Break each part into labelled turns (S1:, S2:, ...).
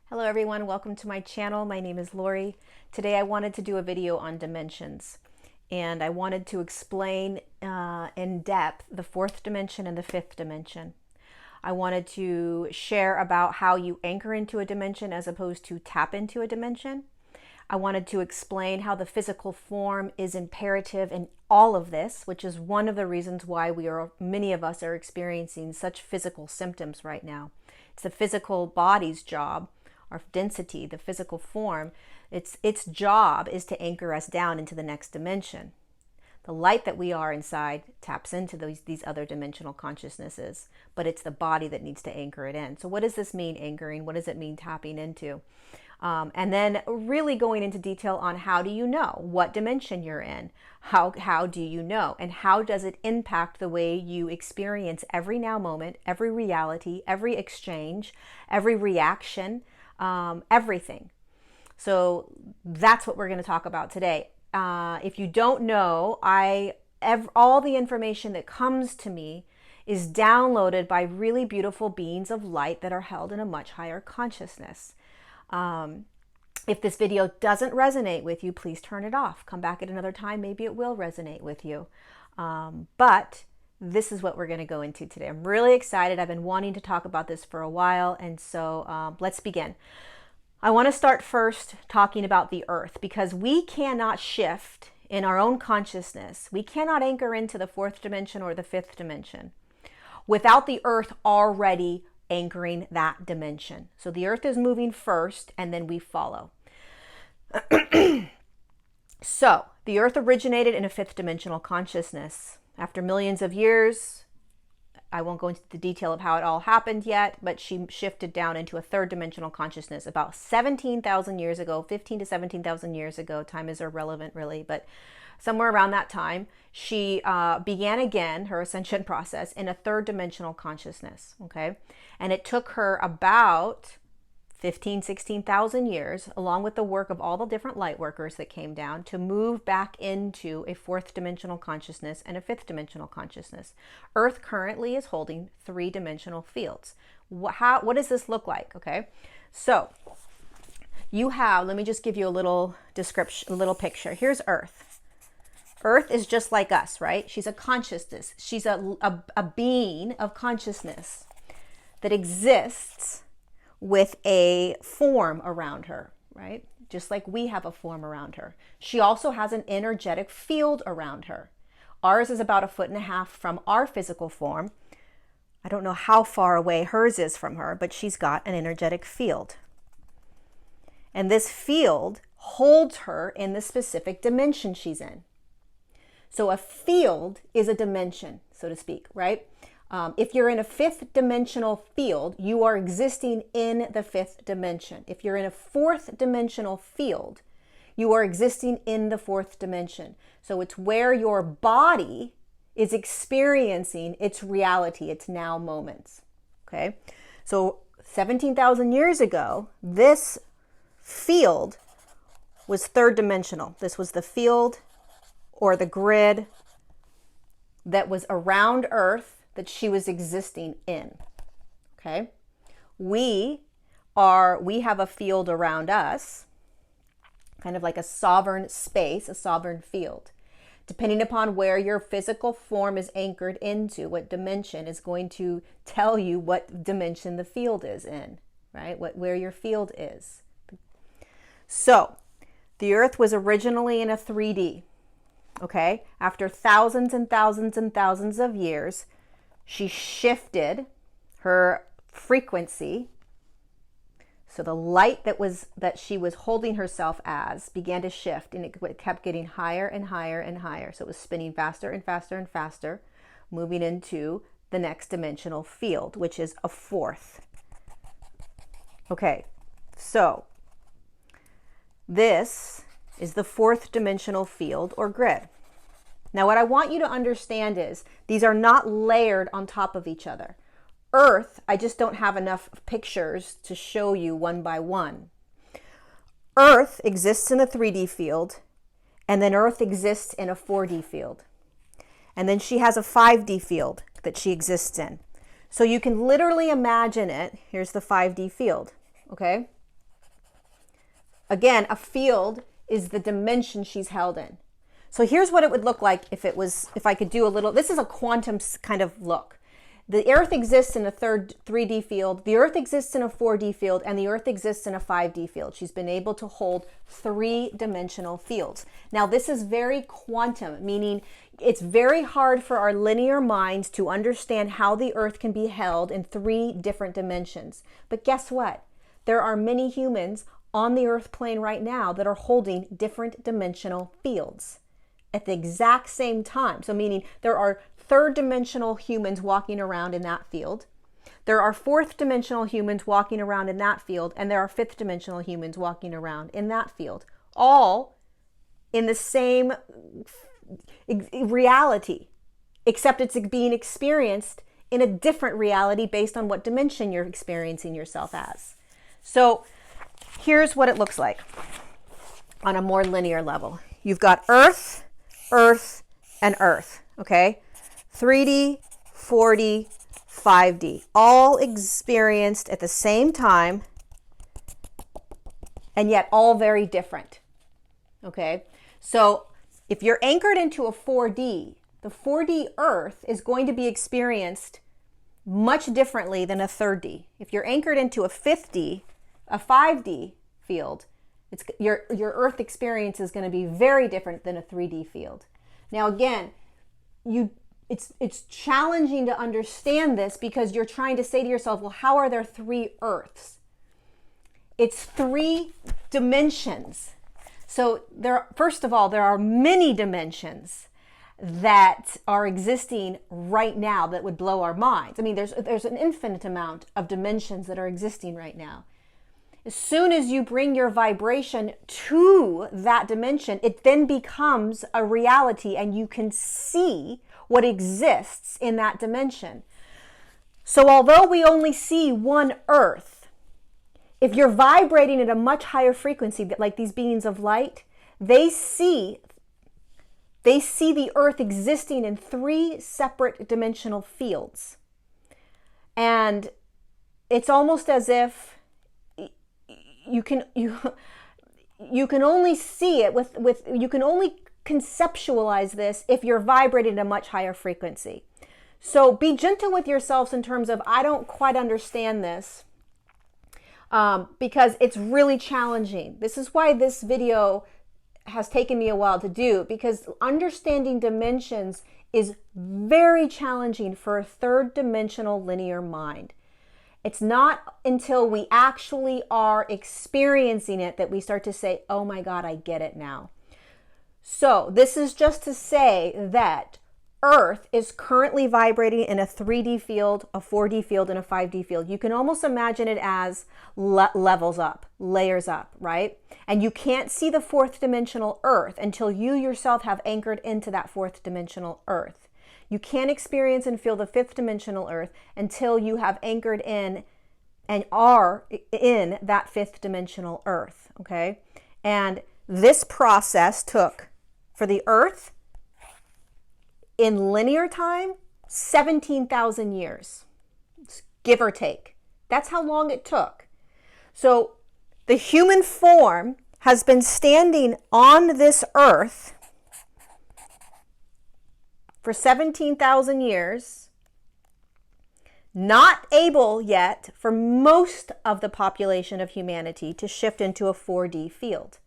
S1: Hello everyone, welcome to my channel. My name is Lori. Today I wanted to do a video on dimensions, and I wanted to explain in depth the fourth dimension and the fifth dimension. I wanted to share about how you anchor into a dimension as opposed to tap into a dimension. I wanted to explain how the physical form is imperative in all of this, which is one of the reasons why many of us are experiencing such physical symptoms right now. It's the physical body's job, our density, the physical form. Its job is to anchor us down into the next dimension. The light that we are inside taps into these other dimensional consciousnesses, but it's the body that needs to anchor it in. So what does this mean, anchoring? What does it mean, tapping into? And then really going into detail on how do you know what dimension you're in? How do you know? And how does it impact the way you experience every now moment, every reality, every exchange, every reaction, everything. So that's what we're going to talk about today. If you don't know, all the information that comes to me is downloaded by really beautiful beings of light that are held in a much higher consciousness. If this video doesn't resonate with you, please turn it off. Come back at another time. Maybe it will resonate with you. But this is what we're going to go into today. I'm really excited. I've been wanting to talk about this for a while. And so let's begin. I want to start first talking about the earth, because we cannot shift in our own consciousness. We cannot anchor into the fourth dimension or the fifth dimension without the earth already anchoring that dimension. So the earth is moving first and then we follow. So the earth originated in a fifth dimensional consciousness. After millions of years, I won't go into the detail of how it all happened yet, but she shifted down into a third dimensional consciousness about 17,000 years ago, 15 to 17,000 years ago. Time is irrelevant really, but somewhere around that time, she began again her ascension process in a third dimensional consciousness, okay? And it took her about 15, 16,000 years, along with the work of all the different light workers that came down, to move back into a fourth dimensional consciousness and a fifth dimensional consciousness. Earth currently is holding three-dimensional fields. What does this look like? Okay, so you have, let me just give you a little description, a little picture. Here's Earth. Earth is just like us, right? She's a consciousness. She's a being of consciousness that exists with a form around her, right? Just like we have a form around her. She also has an energetic field around her. Ours is about 1.5 feet from our physical form. I don't know how far away hers is from her, but she's got an energetic field. And this field holds her in the specific dimension she's in. So a field is a dimension, so to speak, right? If you're in a fifth dimensional field, you are existing in the fifth dimension. If you're in a fourth dimensional field, you are existing in the fourth dimension. So it's where your body is experiencing its reality, its now moments. Okay? So 17,000 years ago, this field was third dimensional. This was the field or the grid that was around Earth that she was existing in. Okay, we have a field around us, kind of like a sovereign space, a sovereign field. Depending upon where your physical form is anchored into, what dimension, is going to tell you what dimension the field is in, right? Where your field is. So the Earth was originally in a 3D. Okay, after thousands and thousands and thousands of years, she shifted her frequency. So the light that she was holding herself as began to shift, and it kept getting higher and higher and higher. So it was spinning faster and faster and faster, moving into the next dimensional field, which is a fourth. Okay, so this is the fourth dimensional field or grid. Now, what I want you to understand is these are not layered on top of each other. Earth, I just don't have enough pictures to show you one by one. Earth exists in a 3D field, and then Earth exists in a 4D field. And then she has a 5D field that she exists in. So you can literally imagine it. Here's the 5D field, okay? Again, a field is the dimension she's held in. So here's what it would look like if I could do a little, this is a quantum kind of look. The Earth exists in a 3D field, the Earth exists in a 4D field, and the Earth exists in a 5D field. She's been able to hold 3-dimensional fields. Now, this is very quantum, meaning it's very hard for our linear minds to understand how the Earth can be held in 3 different dimensions. But guess what? There are many humans on the Earth plane right now that are holding different dimensional fields at the exact same time. So meaning there are 3rd-dimensional humans walking around in that field. There are 4th-dimensional humans walking around in that field, and there are 5th-dimensional humans walking around in that field, all in the same reality, except it's being experienced in a different reality based on what dimension you're experiencing yourself as. So here's what it looks like on a more linear level. You've got Earth, Earth, and Earth, okay? 3D, 4D, 5D, all experienced at the same time, and yet all very different, okay? So if you're anchored into a 4D, the 4D Earth is going to be experienced much differently than a 3D. If you're anchored into a 5D field, your Earth experience is going to be very different than a 3D field. Now again, it's challenging to understand this because you're trying to say to yourself, well, how are there 3 Earths? It's 3 dimensions. So first of all, there are many dimensions that are existing right now that would blow our minds. I mean, there's an infinite amount of dimensions that are existing right now. As soon as you bring your vibration to that dimension, it then becomes a reality and you can see what exists in that dimension. So although we only see one Earth, if you're vibrating at a much higher frequency, like these beings of light, they see the Earth existing in 3 separate dimensional fields. And it's almost as if you can only see it you can only conceptualize this if you're vibrating at a much higher frequency. So be gentle with yourselves in terms of, I don't quite understand this, because it's really challenging. This is why this video has taken me a while to do, because understanding dimensions is very challenging for a 3rd-dimensional linear mind. It's not until we actually are experiencing it that we start to say, oh my God, I get it now. So this is just to say that Earth is currently vibrating in a 3D field, a 4D field, and a 5D field. You can almost imagine it as levels up, layers up, right? And you can't see the 4th-dimensional Earth until you yourself have anchored into that 4th-dimensional Earth. You can't experience and feel the 5th-dimensional Earth until you have anchored in and are in that 5th-dimensional Earth, okay? And this process took, for the Earth, in linear time, 17,000 years, give or take. That's how long it took. So the human form has been standing on this Earth for 17,000 years, not able yet for most of the population of humanity to shift into a 4D field.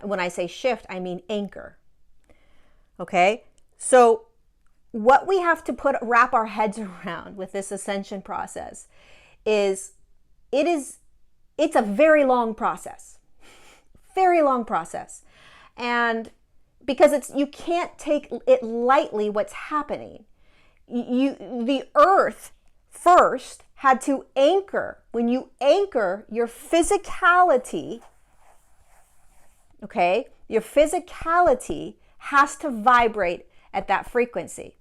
S1: When I say shift, I mean anchor. Okay? So what we have to wrap our heads around with this ascension process is it's a very long process. Very long process. And because you can't take it lightly what's happening. The Earth first had to anchor. When you anchor your physicality, okay, your physicality has to vibrate at that frequency.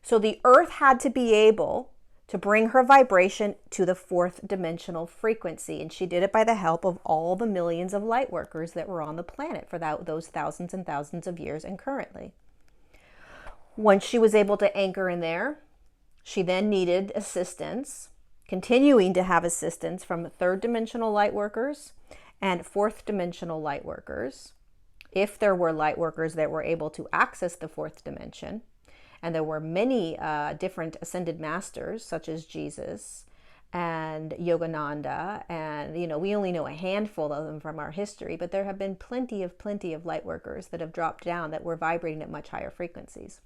S1: So the Earth had to be able to bring her vibration to the 4th-dimensional frequency. And she did it by the help of all the millions of light workers that were on the planet for those thousands and thousands of years and currently. Once she was able to anchor in there, she then needed assistance, continuing to have assistance from 3rd-dimensional light workers And fourth dimensional light workers, if there were light workers that were able to access the fourth dimension, and there were many different ascended masters, such as Jesus and Yogananda, and we only know a handful of them from our history, but there have been plenty of light workers that have dropped down that were vibrating at much higher frequencies.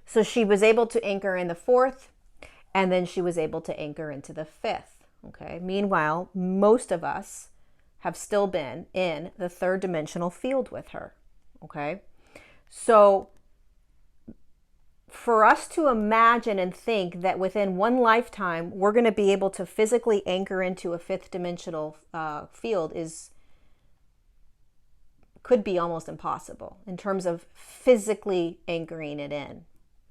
S1: So she was able to anchor in the fourth, and then she was able to anchor into the fifth. Okay. Meanwhile, most of us have still been in the third dimensional field with her. Okay. So for us to imagine and think that within one lifetime we're going to be able to physically anchor into a fifth dimensional field could be almost impossible in terms of physically anchoring it in.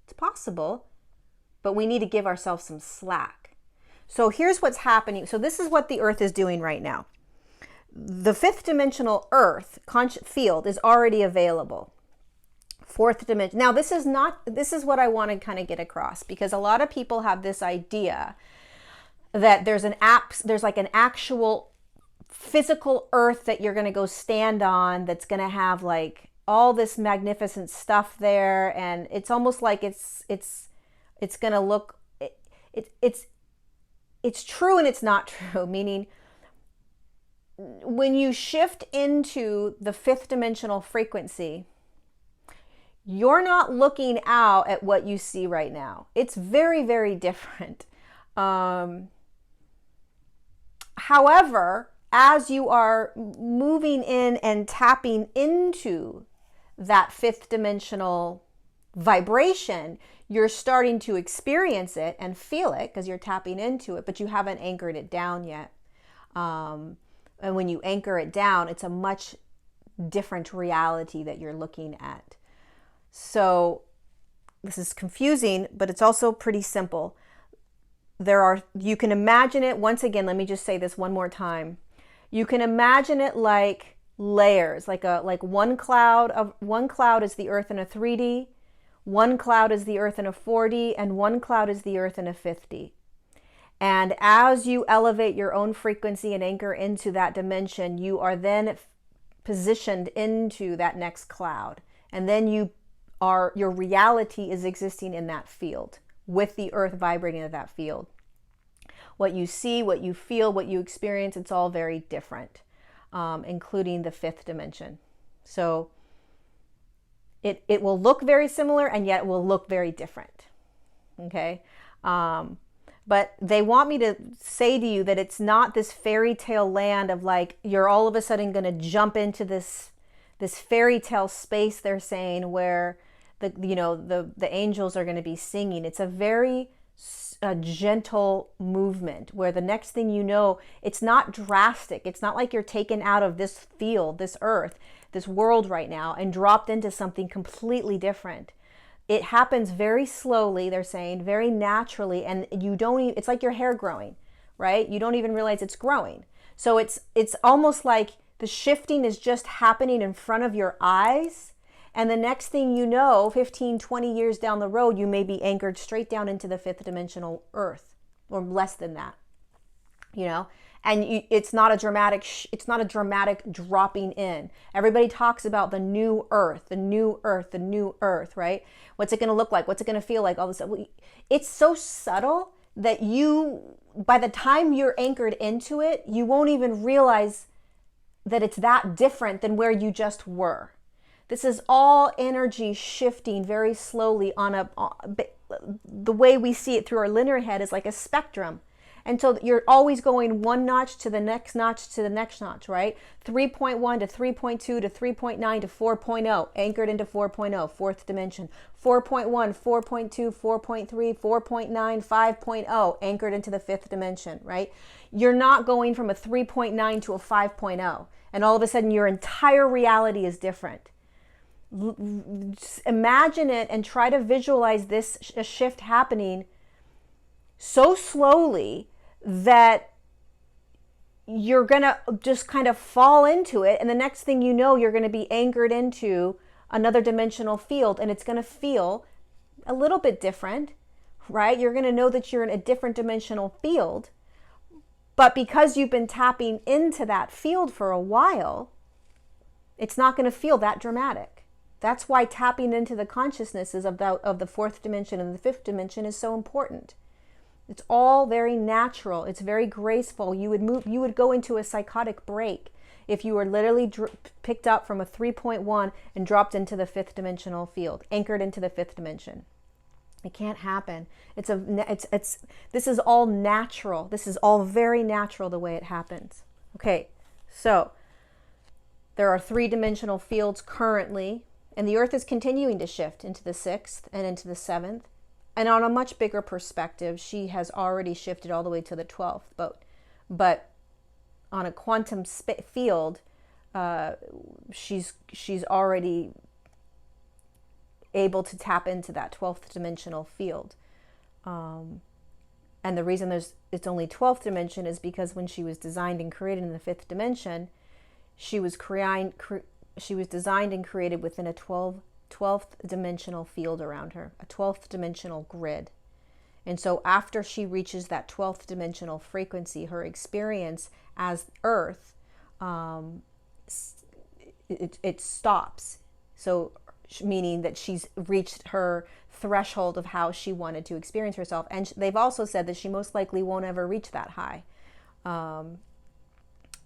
S1: It's possible, but we need to give ourselves some slack. So here's what's happening. So this is what the Earth is doing right now. The fifth dimensional Earth field is already available. Fourth dimension. Now this is what I want to kind of get across, because a lot of people have this idea that there's like an actual physical Earth that you're going to go stand on, that's going to have like all this magnificent stuff there, and it's almost like it's going to look it's true and it's not true. Meaning, when you shift into the fifth dimensional frequency, you're not looking out at what you see right now. It's very, very different. However, as you are moving in and tapping into that fifth dimensional vibration, you're starting to experience it and feel it because you're tapping into it, but you haven't anchored it down yet. And when you anchor it down, it's a much different reality that you're looking at. So this is confusing, but it's also pretty simple. You can imagine it, once again, let me just say this one more time. You can imagine it like layers, like one cloud is the Earth in a 3D, one cloud is the Earth in a 4D, and one cloud is the Earth in a 5D. And as you elevate your own frequency and anchor into that dimension, you are then positioned into that next cloud. And then your reality is existing in that field, with the Earth vibrating at that field. What you see, what you feel, what you experience, it's all very different, including the fifth dimension. So it will look very similar, and yet it will look very different. Okay? But they want me to say to you that it's not this fairy tale land of like, you're all of a sudden going to jump into this fairy tale space, they're saying, where the angels are going to be singing. It's a very gentle movement where the next thing you know, it's not drastic. It's not like you're taken out of this field, this Earth, this world right now, and dropped into something completely different. It happens very slowly, they're saying, very naturally, and it's like your hair growing, right? You don't even realize it's growing. So it's almost like the shifting is just happening in front of your eyes, and the next thing you know, 15, 20 years down the road, you may be anchored straight down into the fifth dimensional Earth, or less than that, and it's not a dramatic dropping in. Everybody talks about the new Earth, the new Earth, the new Earth, right? What's it going to look like? What's it going to feel like? All this stuff. It's so subtle that by the time you're anchored into it, you won't even realize that it's that different than where you just were. This is all energy shifting very slowly the way we see it through our linear head is like a spectrum. And so you're always going one notch to the next notch to the next notch, right? 3.1 to 3.2 to 3.9 to 4.0, anchored into 4.0, fourth dimension. 4.1, 4.2, 4.3, 4.9, 5.0, anchored into the fifth dimension, right? You're not going from a 3.9 to a 5.0, and all of a sudden your entire reality is different. Imagine it and try to visualize this shift happening so slowly that you're going to just kind of fall into it, and the next thing you know, you're going to be anchored into another dimensional field, and it's going to feel a little bit different, right? You're going to know that you're in a different dimensional field, But because you've been tapping into that field for a while, it's not going to feel that dramatic. That's why tapping into the consciousnesses of the fourth dimension and the fifth dimension is so important. It's all very natural. It's very graceful. You would go into a psychotic break if you were literally picked up from a 3.1 and dropped into the fifth dimensional field, anchored into the fifth dimension. It can't happen. This is all natural. This is all very natural the way it happens. Okay, so there are three-dimensional fields currently, and the Earth is continuing to shift into the sixth and into the seventh. And on a much bigger perspective, she has already shifted all the way to the 12th. But on a quantum field, she's already able to tap into that 12th dimensional field. And the reason it's only 12th dimension is because when she was designed and created in the fifth dimension, she was designed and created within a 12th dimensional field around her, a 12th dimensional grid. And so after she reaches that 12th dimensional frequency, her experience as Earth, it stops. So meaning that she's reached her threshold of how she wanted to experience herself. And they've also said that she most likely won't ever reach that high.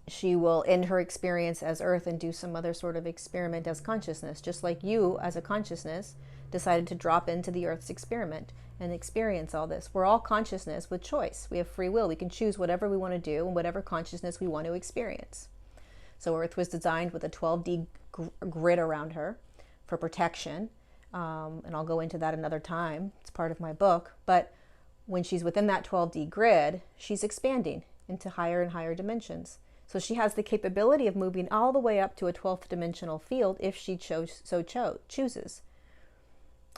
S1: She will end her experience as Earth and do some other sort of experiment as consciousness, just like you as a consciousness decided to drop into the Earth's experiment and experience all this. We're all consciousness with choice. We have free will. We can choose whatever we want to do and whatever consciousness we want to experience. So Earth was designed with a 12D grid around her for protection, and I'll go into that another time. It's part of my book. But when she's within that 12D grid, she's expanding into higher and higher dimensions. So she has the capability of moving all the way up to a 12th dimensional field if she chooses.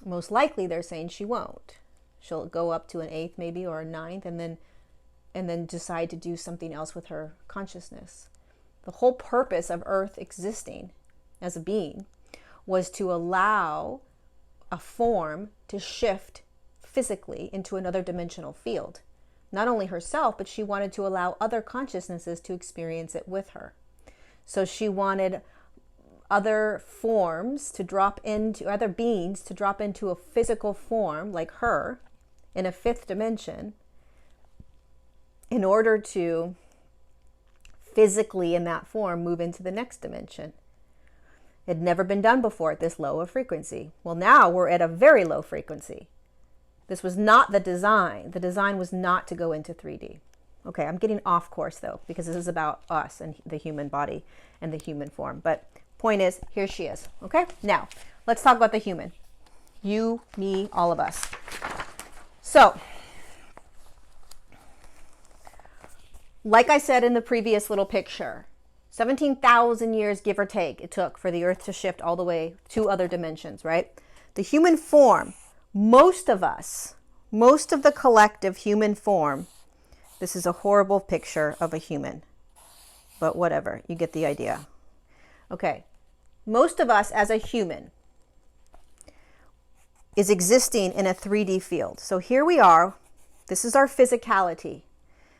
S1: Most likely, they're saying she won't. She'll go up to an 8th maybe, or a 9th, and then decide to do something else with her consciousness. The whole purpose of Earth existing as a being was to allow a form to shift physically into another dimensional field. Not only herself, but she wanted to allow other consciousnesses to experience it with her. So she wanted other forms to drop into, other beings to drop into a physical form like her in a fifth dimension in order to physically in that form move into the next dimension. It had never been done before at this low of frequency. Well, now we're at a very low frequency. This was not the design. The design was not to go into 3D. Okay, I'm getting off course though, because this is about us and the human body and the human form. But point is, here she is. Okay, now let's talk about the human. You, me, all of us. So, like I said in the previous little picture, 17,000 years, give or take, it took for the Earth to shift all the way to other dimensions, right? The human form, most of us, most of the collective human form, this is a horrible picture of a human, but whatever, you get the idea. Okay, most of us as a human is existing in a 3D field. So here we are, this is our physicality.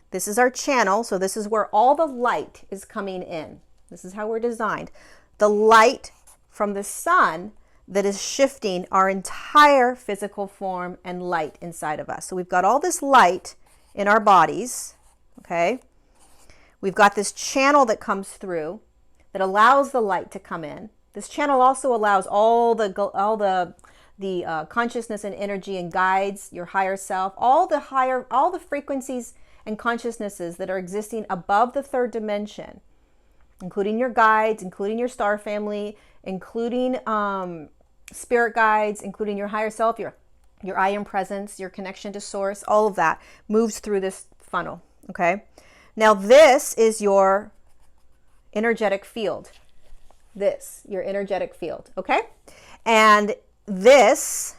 S1: This is our channel, so this is where all the light is coming in. This is how we're designed. The light from the sun that is shifting our entire physical form and light inside of us. So we've got all this light in our bodies, okay? We've got this channel that comes through that allows the light to come in. This channel also allows all the consciousness and energy and guides your higher self, all the frequencies and consciousnesses that are existing above the third dimension, including your guides, including your star family, including spirit guides, including your higher self, your I am presence, your connection to source, all of that moves through this funnel, okay? Now this is your energetic field. This, your energetic field, okay? And this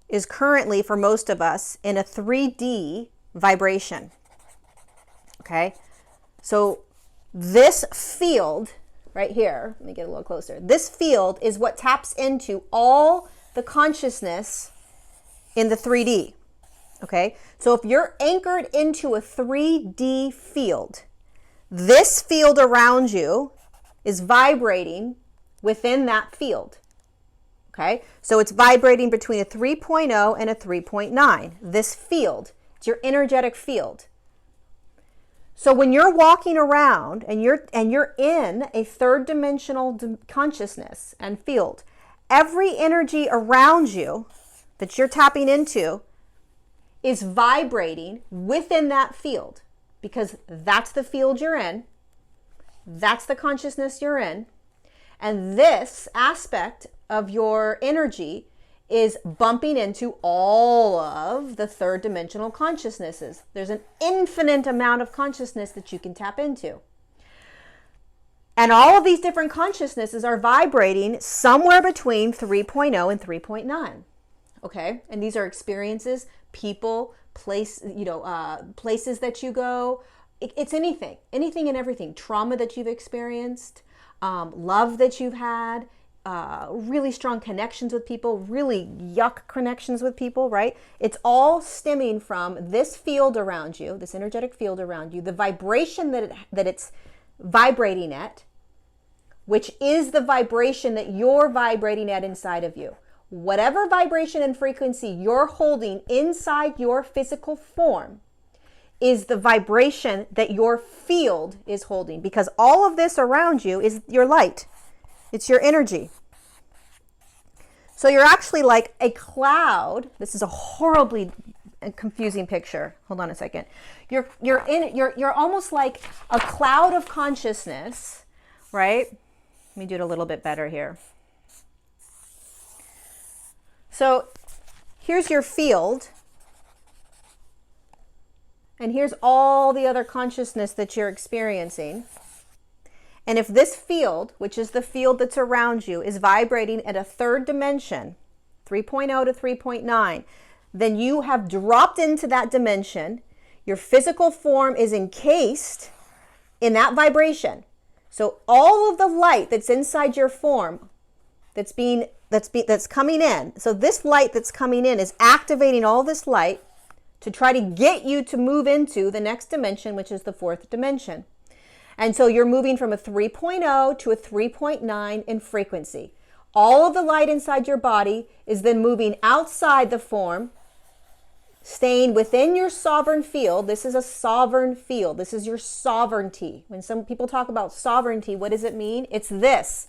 S1: is currently, for most of us, in a 3D vibration, okay? So this field right here, let me get a little closer. This field is what taps into all the consciousness in the 3D. Okay, so if you're anchored into a 3D field, this field around you is vibrating within that field. Okay, so it's vibrating between a 3.0 and a 3.9. This field, it's your energetic field. So when you're walking around and you're in a third dimensional consciousness and field, every energy around you that you're tapping into is vibrating within that field, because that's the field you're in, that's the consciousness you're in, and this aspect of your energy is bumping into all of the third dimensional consciousnesses. There's an infinite amount of consciousness that you can tap into. And all of these different consciousnesses are vibrating somewhere between 3.0 and 3.9. Okay? And these are experiences, people, places that you go. It's anything and everything. Trauma that you've experienced, love that you've had, really strong connections with people, really yuck connections with people, right? It's all stemming from this field around you, this energetic field around you, the vibration that it's vibrating at, which is the vibration that you're vibrating at inside of you. Whatever vibration and frequency you're holding inside your physical form is the vibration that your field is holding, because all of this around you is your light. It's your energy. So you're actually like a cloud. This is a horribly confusing picture. Hold on a second. You're almost like a cloud of consciousness, right? Let me do it a little bit better here. So here's your field, and here's all the other consciousness that you're experiencing. And if this field, which is the field that's around you, is vibrating at a third dimension, 3.0 to 3.9, then you have dropped into that dimension. Your physical form is encased in that vibration. So all of the light that's inside your form that's coming in. So this light that's coming in is activating all this light to try to get you to move into the next dimension, which is the fourth dimension. And so you're moving from a 3.0 to a 3.9 in frequency. All of the light inside your body is then moving outside the form, staying within your sovereign field. This is a sovereign field. This is your sovereignty. When some people talk about sovereignty, what does it mean? It's this.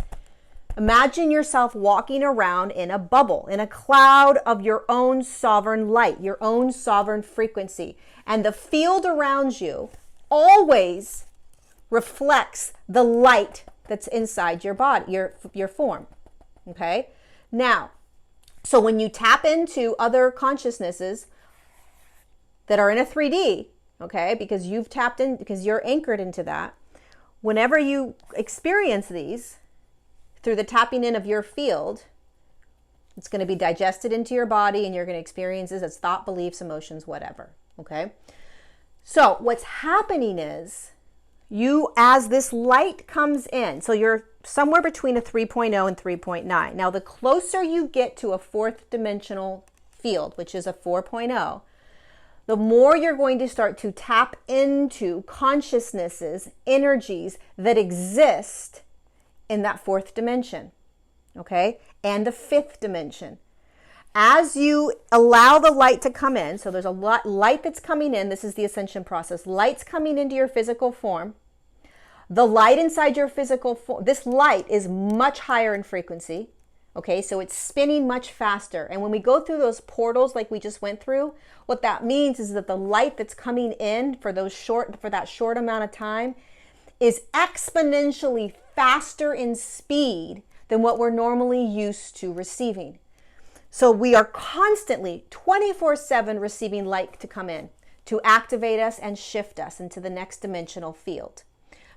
S1: Imagine yourself walking around in a bubble, in a cloud of your own sovereign light, your own sovereign frequency. And the field around you always reflects the light that's inside your body, your form. Okay? Now, so when you tap into other consciousnesses that are in a 3D, okay, because you've tapped in, because you're anchored into that, whenever you experience these through the tapping in of your field, it's going to be digested into your body, and you're going to experience this as thought, beliefs, emotions, whatever. Okay? So what's happening is, you, as this light comes in, so you're somewhere between a 3.0 and 3.9. Now, the closer you get to a fourth dimensional field, which is a 4.0, the more you're going to start to tap into consciousnesses, energies that exist in that fourth dimension, okay? And the fifth dimension. As you allow the light to come in, so there's a lot light that's coming in. This is the ascension process. Light's coming into your physical form. The light inside your physical form, this light is much higher in frequency. Okay, so it's spinning much faster. And when we go through those portals like we just went through, what that means is that the light that's coming in for that short amount of time is exponentially faster in speed than what we're normally used to receiving. So we are constantly 24/7 receiving light to come in, to activate us and shift us into the next dimensional field.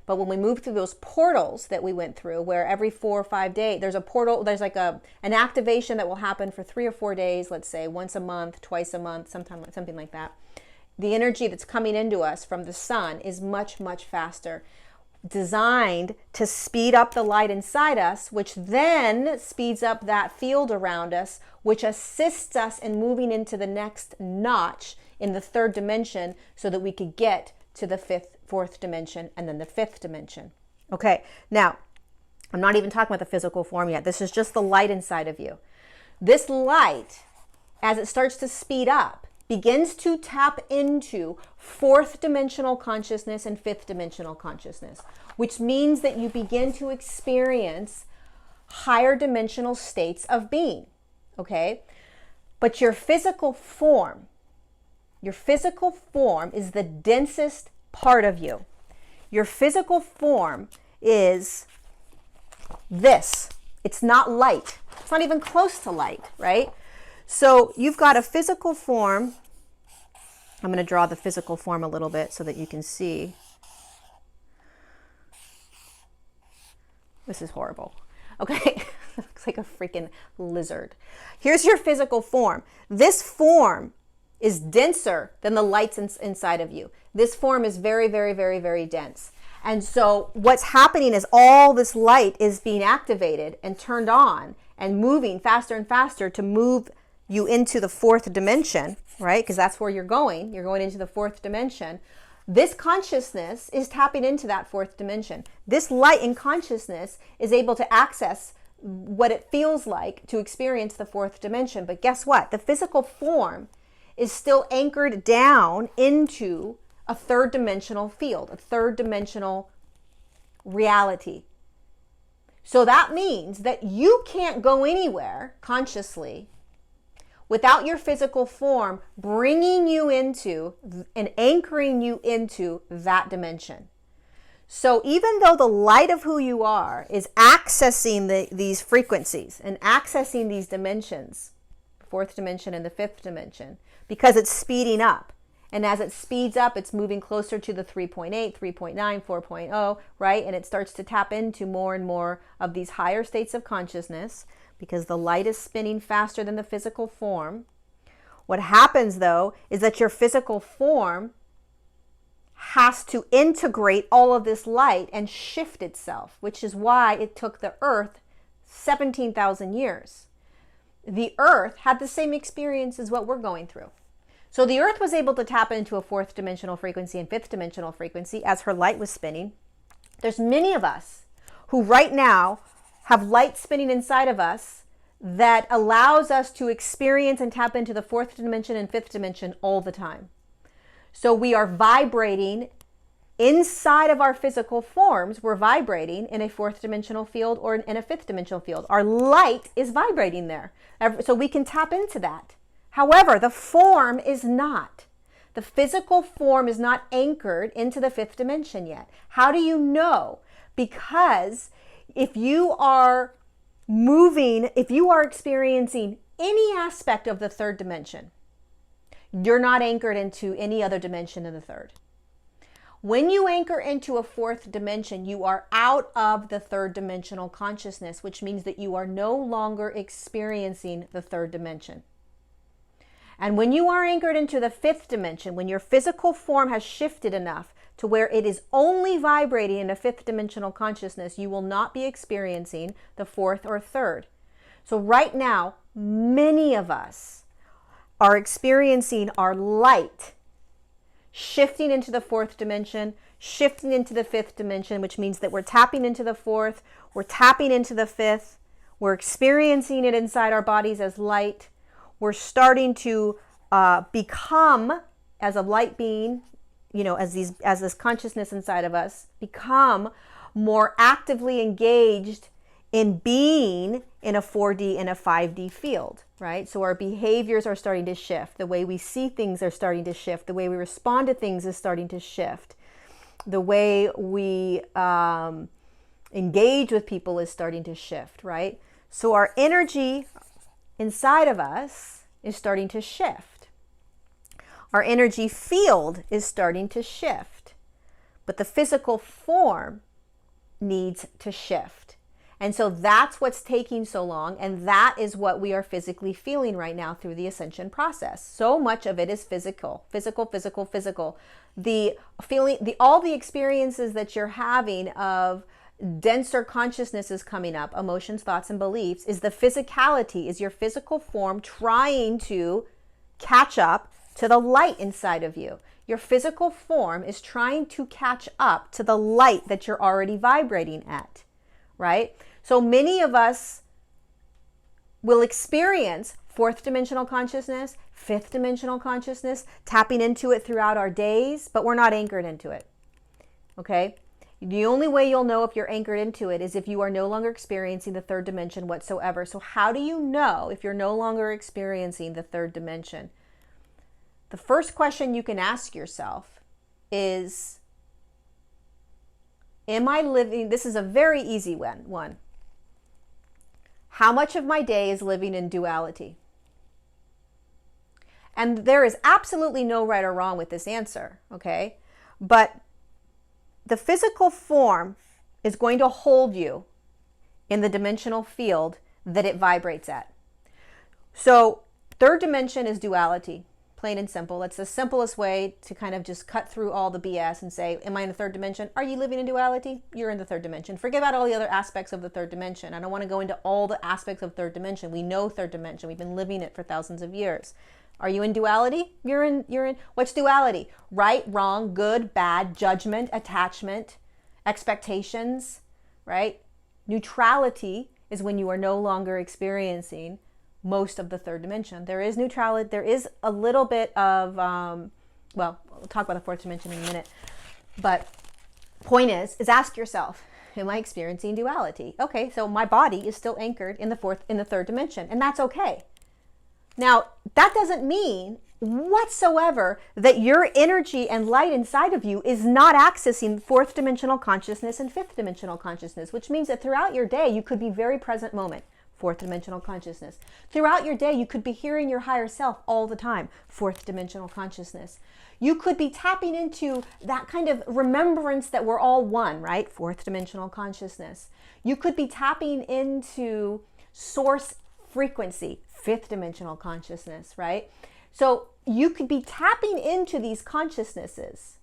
S1: But when we move through those portals that we went through, where every 4 or 5 days, there's a portal, there's like an activation that will happen for 3 or 4 days, let's say once a month, twice a month, something like that. The energy that's coming into us from the sun is much, much faster. designed to speed up the light inside us, which then speeds up that field around us, which assists us in moving into the next notch in the third dimension so that we could get to the fourth dimension and then the fifth dimension. Okay, now, I'm not even talking about the physical form yet. This is just the light inside of you. This light, as it starts to speed up, begins to tap into fourth dimensional consciousness and fifth dimensional consciousness, which means that you begin to experience higher dimensional states of being, okay? But your physical form is the densest part of you. Your physical form is this. It's not light. It's not even close to light, right? So you've got a physical form. I'm going to draw the physical form a little bit so that you can see. This is horrible. Okay, looks like a freaking lizard. Here's your physical form. This form is denser than the lights inside of you. This form is very, very, very, very dense. And so what's happening is all this light is being activated and turned on and moving faster and faster to move you into the fourth dimension, right? Because that's where you're going. You're going into the fourth dimension. This consciousness is tapping into that fourth dimension. This light in consciousness is able to access what it feels like to experience the fourth dimension. But guess what? The physical form is still anchored down into a third dimensional field, a third dimensional reality. So that means that you can't go anywhere consciously without your physical form bringing you into and anchoring you into that dimension. So even though the light of who you are is accessing these frequencies and accessing these dimensions, fourth dimension and the fifth dimension, because it's speeding up. And as it speeds up, it's moving closer to the 3.8, 3.9, 4.0, right? And it starts to tap into more and more of these higher states of consciousness because the light is spinning faster than the physical form. What happens, though, is that your physical form has to integrate all of this light and shift itself, which is why it took the Earth 17,000 years. The Earth had the same experience as what we're going through. So the Earth was able to tap into a fourth dimensional frequency and fifth dimensional frequency as her light was spinning. There's many of us who right now have light spinning inside of us that allows us to experience and tap into the fourth dimension and fifth dimension all the time. So we are vibrating inside of our physical forms. We're vibrating in a fourth dimensional field or in a fifth dimensional field. Our light is vibrating there. So we can tap into that. However, the form is not. The physical form is not anchored into the fifth dimension yet. How do you know? Because if you are moving, if you are experiencing any aspect of the third dimension, you're not anchored into any other dimension in the third. When you anchor into a fourth dimension, you are out of the third dimensional consciousness, which means that you are no longer experiencing the third dimension. And when you are anchored into the fifth dimension, when your physical form has shifted enough to where it is only vibrating in a fifth dimensional consciousness, you will not be experiencing the fourth or third. So right now, many of us are experiencing our light shifting into the fourth dimension, shifting into the fifth dimension, which means that we're tapping into the fourth, we're tapping into the fifth, we're experiencing it inside our bodies as light. We're starting to become, as a light being, as this consciousness inside of us, become more actively engaged in being in a 4D and a 5D field, right? So our behaviors are starting to shift. The way we see things are starting to shift. The way we respond to things is starting to shift. The way we engage with people is starting to shift, right? So our energy inside of us is starting to shift. Our energy field is starting to shift, but the physical form needs to shift. And so that's what's taking so long, and that is what we are physically feeling right now through the ascension process. So much of it is physical. the feeling, all the experiences that you're having of denser consciousness is coming up, emotions, thoughts, and beliefs, is the physicality, is your physical form trying to catch up to the light inside of you. Your physical form is trying to catch up to the light that you're already vibrating at, right? So many of us will experience fourth dimensional consciousness, fifth dimensional consciousness, tapping into it throughout our days, but we're not anchored into it, okay? The only way you'll know if you're anchored into it is if you are no longer experiencing the third dimension whatsoever. So how do you know if you're no longer experiencing the third dimension? The first question you can ask yourself is, am I living, this is a very easy one. How much of my day is living in duality? And there is absolutely no right or wrong with this answer, okay? But the physical form is going to hold you in the dimensional field that it vibrates at. So third dimension is duality, plain and simple. It's the simplest way to kind of just cut through all the BS and say, am I in the third dimension? Are you living in duality? You're in the third dimension. Forget about all the other aspects of the third dimension. I don't want to go into all the aspects of third dimension. We know third dimension. We've been living it for thousands of years. Are you in duality? You're in, what's duality? Right, wrong, good, bad, judgment, attachment, expectations, right? Neutrality is when you are no longer experiencing most of the third dimension. There is neutrality. There is a little bit of, well, we'll talk about the fourth dimension in a minute. But point is ask yourself, am I experiencing duality? Okay, so my body is still anchored in the third dimension, and that's okay. Now, that doesn't mean whatsoever that your energy and light inside of you is not accessing fourth dimensional consciousness and fifth dimensional consciousness, which means that throughout your day, you could be very present moment, fourth dimensional consciousness. Throughout your day, you could be hearing your higher self all the time, fourth dimensional consciousness. You could be tapping into that kind of remembrance that we're all one, right? Fourth dimensional consciousness. You could be tapping into source frequency, fifth dimensional consciousness, right? So you could be tapping into these consciousnesses,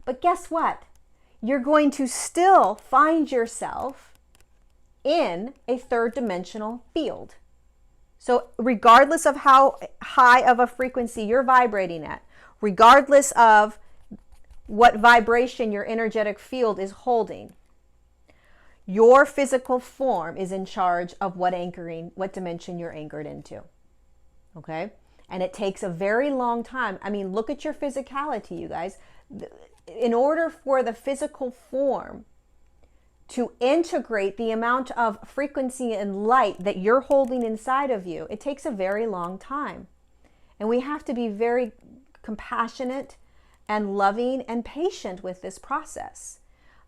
S1: but guess what? You're going to still find yourself in a third dimensional field. So regardless of how high of a frequency you're vibrating at, regardless of what vibration your energetic field is holding, your physical form is in charge of what dimension you're anchored into, okay? And it takes a very long time. I mean, look at your physicality, you guys. In order for the physical form to integrate the amount of frequency and light that you're holding inside of you, it takes a very long time. And we have to be very compassionate and loving and patient with this process.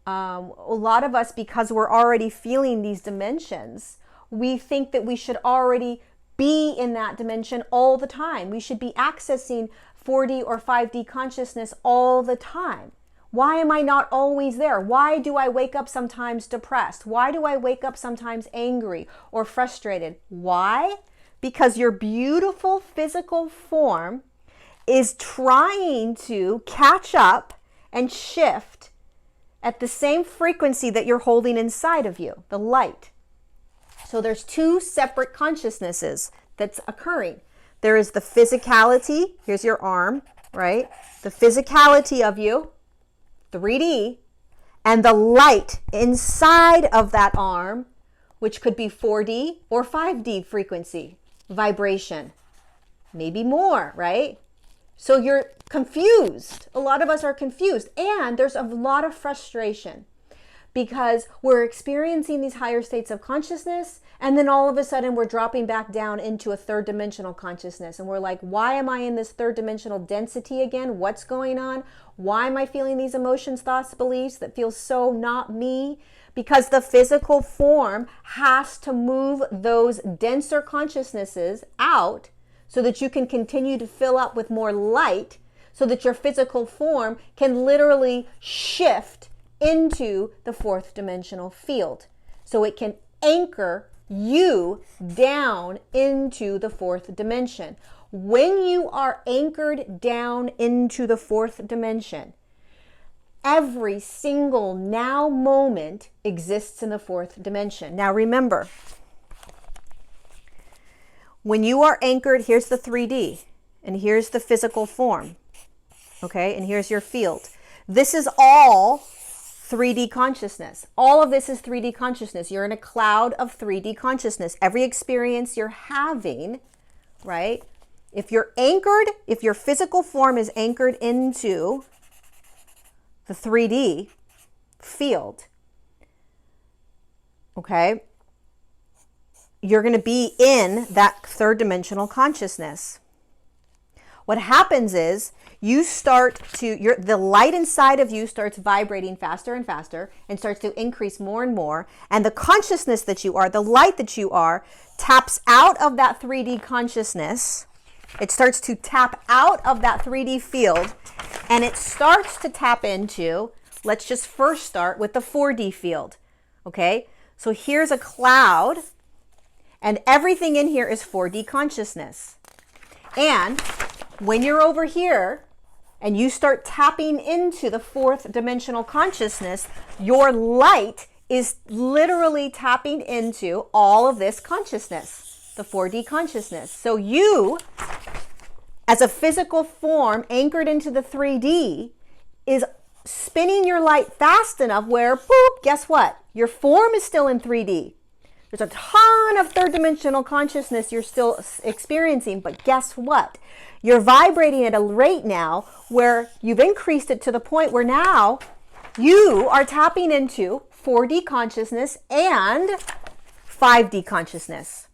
S1: A lot of us, because we're already feeling these dimensions, we think that we should already be in that dimension all the time. We should be accessing 4D or 5D consciousness all the time. Why am I not always there? Why do I wake up sometimes depressed? Why do I wake up sometimes angry or frustrated? Why? Because your beautiful physical form is trying to catch up and shift at the same frequency that you're holding inside of you, the light. So there's two separate consciousnesses that's occurring. There is the physicality, here's your arm, right? The physicality of you, 3D, and the light inside of that arm, which could be 4D or 5D frequency, vibration, maybe more, right? So you're confused. A lot of us are confused, and there's a lot of frustration because we're experiencing these higher states of consciousness, and then all of a sudden we're dropping back down into a third dimensional consciousness, and we're like, why am I in this third dimensional density again? What's going on? Why am I feeling these emotions, thoughts, beliefs that feel so not me? Because the physical form has to move those denser consciousnesses out so that you can continue to fill up with more light, so that your physical form can literally shift into the fourth dimensional field. So it can anchor you down into the fourth dimension. When you are anchored down into the fourth dimension, Every single now moment exists in the fourth dimension. Now remember, when you are anchored, here's the 3D, and here's the physical form, okay? And here's your field. This is all 3D consciousness. All of this is 3D consciousness. You're in a cloud of 3D consciousness. Every experience you're having, right? If you're anchored, if your physical form is anchored into the 3D field, okay, you're going to be in that third dimensional consciousness. What happens is you start to, the light inside of you starts vibrating faster and faster and starts to increase more and more. And the consciousness that you are, the light that you are, taps out of that 3D consciousness. It starts to tap out of that 3D field, and it starts to tap into, let's just first start with the 4D field. Okay, so here's a cloud, and everything in here is 4D consciousness. And when you're over here and you start tapping into the fourth dimensional consciousness, your light is literally tapping into all of this consciousness, the 4D consciousness. So you, as a physical form anchored into the 3D, is spinning your light fast enough where, boop, guess what? Your form is still in 3D. There's a ton of third dimensional consciousness you're still experiencing, but guess what? You're vibrating at a rate now where you've increased it to the point where now you are tapping into 4D consciousness and 5D consciousness,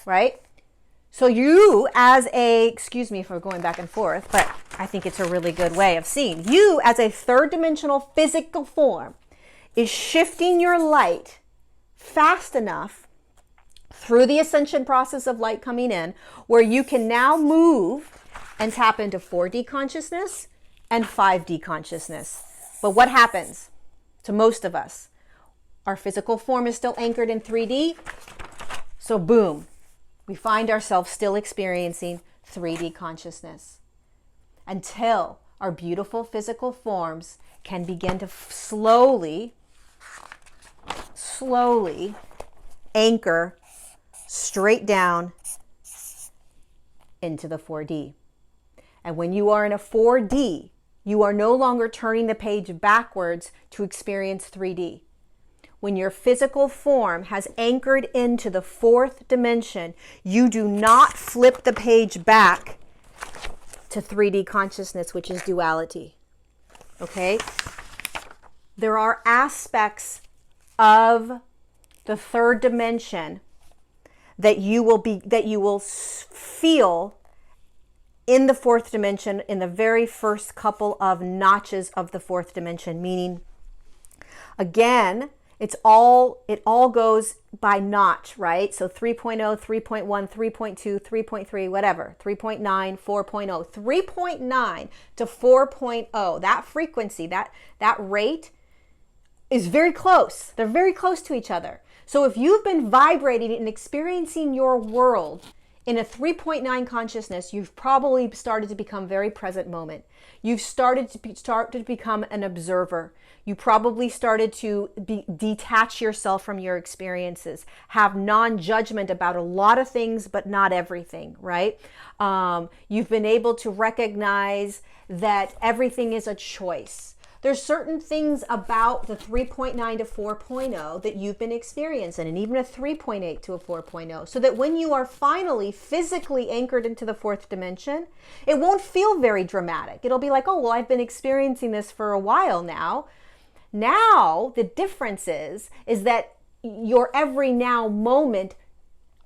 S1: right? So you as a, excuse me for going back and forth, but I think it's a really good way of seeing. You as a third dimensional physical form is shifting your light fast enough through the ascension process of light coming in where you can now move and tap into 4D consciousness and 5D consciousness. But what happens to most of us? Our physical form is still anchored in 3D. So boom, we find ourselves still experiencing 3D consciousness until our beautiful physical forms can begin to slowly anchor straight down into the 4D. And when you are in a 4D, you are no longer turning the page backwards to experience 3D. When your physical form has anchored into the fourth dimension, you do not flip the page back to 3D consciousness, which is duality. Okay? There are aspects of the third dimension that you will feel in the fourth dimension in the very first couple of notches of the fourth dimension, meaning again, it all goes by notch, right? So 3.0, 3.1, 3.2, 3.3, whatever, 3.9, 4.0, 3.9 to 4.0. That frequency, that rate is very close. They're very close to each other. So if you've been vibrating and experiencing your world in a 3.9 consciousness, you've probably started to become very present moment. You've started to become an observer. You probably started to detach yourself from your experiences, have non-judgment about a lot of things, but not everything, right? You've been able to recognize that everything is a choice. There's certain things about the 3.9 to 4.0 that you've been experiencing, and even a 3.8 to a 4.0, so that when you are finally physically anchored into the fourth dimension, it won't feel very dramatic. It'll be like, oh, well, I've been experiencing this for a while now. Now, the difference is that your every now moment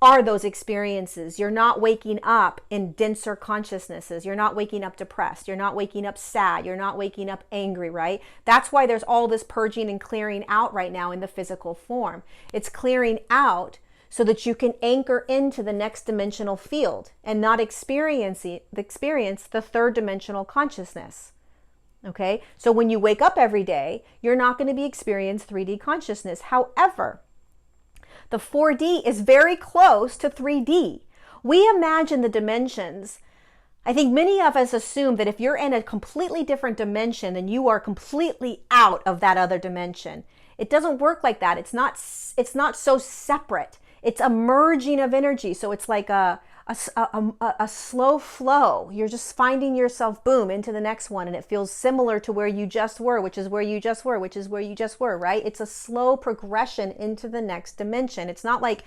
S1: are those experiences. You're not waking up in denser consciousnesses. You're not waking up depressed. You're not waking up sad. You're not waking up angry, right? That's why there's all this purging and clearing out right now in the physical form. It's clearing out so that you can anchor into the next dimensional field and not experience the third dimensional consciousness. Okay? So when you wake up every day, you're not going to be experiencing 3D consciousness. However, the 4D is very close to 3D. We imagine the dimensions I think many of us assume that if you're in a completely different dimension, then you are completely out of that other dimension. It doesn't work like that. It's not so separate. It's a merging of energy. So it's like a slow flow. You're just finding yourself, boom, into the next one. And it feels similar to where you just were, which is where you just were, which is where you just were, right? It's a slow progression into the next dimension. It's not like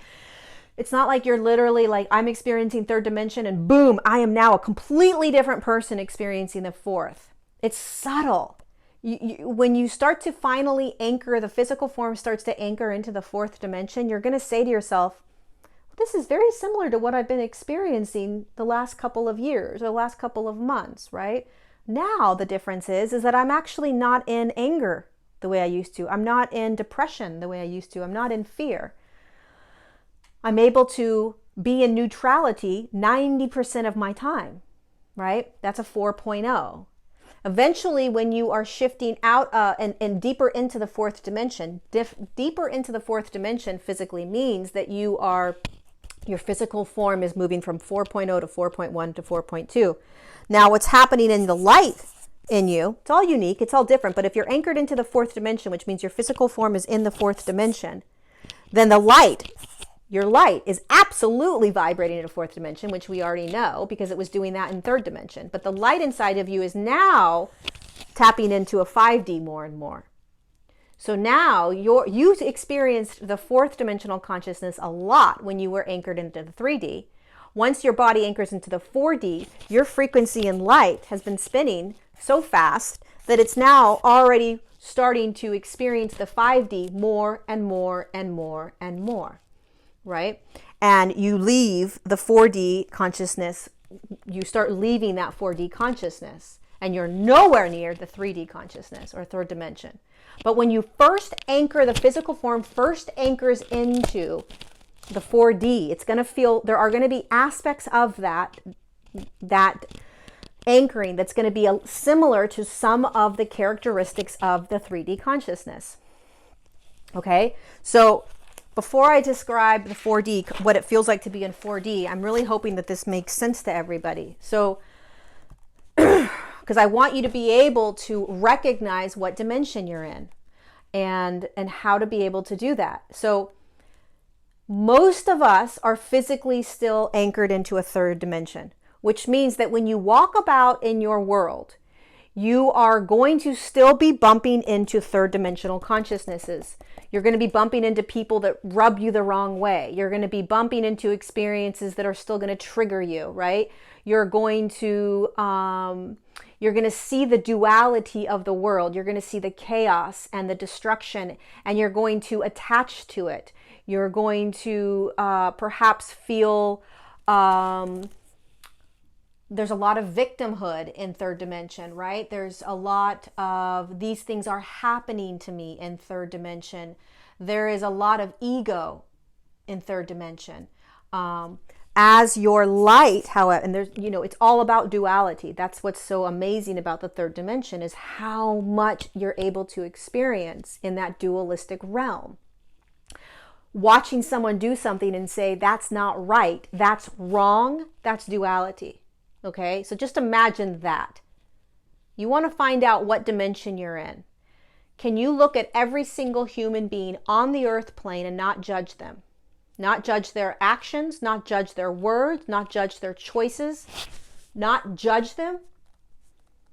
S1: you're literally like, I'm experiencing third dimension and boom, I am now a completely different person experiencing the fourth. It's subtle. When you start to finally anchor, the physical form starts to anchor into the fourth dimension, you're going to say to yourself, this is very similar to what I've been experiencing the last couple of years or the last couple of months, right? Now the difference is that I'm actually not in anger the way I used to. I'm not in depression the way I used to. I'm not in fear. I'm able to be in neutrality 90% of my time, right? That's a 4.0. Eventually, when you are shifting out and deeper into the fourth dimension, deeper into the fourth dimension physically means that your physical form is moving from 4.0 to 4.1 to 4.2. Now, what's happening in the light in you, it's all unique, it's all different, but if you're anchored into the fourth dimension, which means your physical form is in the fourth dimension, then your light is absolutely vibrating in a fourth dimension, which we already know because it was doing that in third dimension. But the light inside of you is now tapping into a 5D more and more. So now you experienced the fourth dimensional consciousness a lot when you were anchored into the 3D. Once your body anchors into the 4D, your frequency in light has been spinning so fast that it's now already starting to experience the 5D more and more and more and more. Right? And you leave the 4D consciousness, you start leaving that 4D consciousness, and you're nowhere near the 3D consciousness or third dimension. But when you first anchor, the physical form first anchors into the 4D, it's going to feel, there are going to be aspects of that anchoring that's going to be similar to some of the characteristics of the 3D consciousness. Okay? So before I describe the 4D, what it feels like to be in 4D, I'm really hoping that this makes sense to everybody. So, because I want you to be able to recognize what dimension you're in and how to be able to do that. So, most of us are physically still anchored into a third dimension, which means that when you walk about in your world, you are going to still be bumping into third dimensional consciousnesses. You're going to be bumping into people that rub you the wrong way. You're going to be bumping into experiences that are still going to trigger you, right? You're going to see the duality of the world. You're going to see the chaos and the destruction, and you're going to attach to it. You're going to perhaps feel there's a lot of victimhood in third dimension, right? There's a lot of these things are happening to me in third dimension. There is a lot of ego in third dimension. As your light, however, and there's, it's all about duality. That's what's so amazing about the third dimension is how much you're able to experience in that dualistic realm. Watching someone do something and say, that's not right, that's wrong, that's duality. Okay, so just imagine that. You want to find out what dimension you're in. Can you look at every single human being on the earth plane and not judge them? Not judge their actions, not judge their words, not judge their choices, not judge them?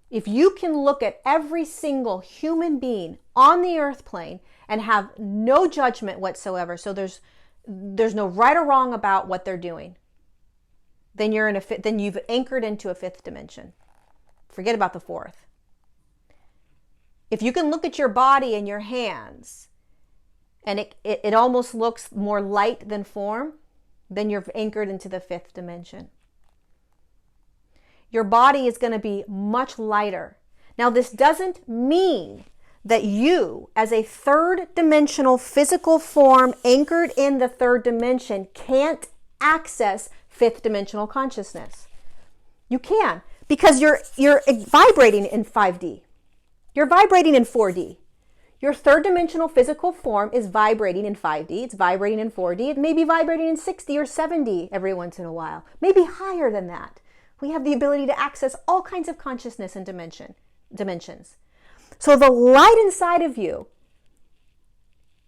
S1: If you can look at every single human being on the earth plane and have no judgment whatsoever, so there's no right or wrong about what they're doing, then you've anchored into a fifth dimension. Forget about the fourth. If you can look at your body and your hands and it almost looks more light than form, then you're anchored into the fifth dimension. Your body is going to be much lighter. Now, this doesn't mean that you, as a third dimensional physical form anchored in the third dimension, can't access fifth dimensional consciousness. You can, because you're vibrating in 5D. You're vibrating in 4D. Your third dimensional physical form is vibrating in 5D. It's vibrating in 4D. It may be vibrating in 6D or 7D every once in a while. Maybe higher than that, We have the ability to access all kinds of consciousness and dimensions. So the light inside of you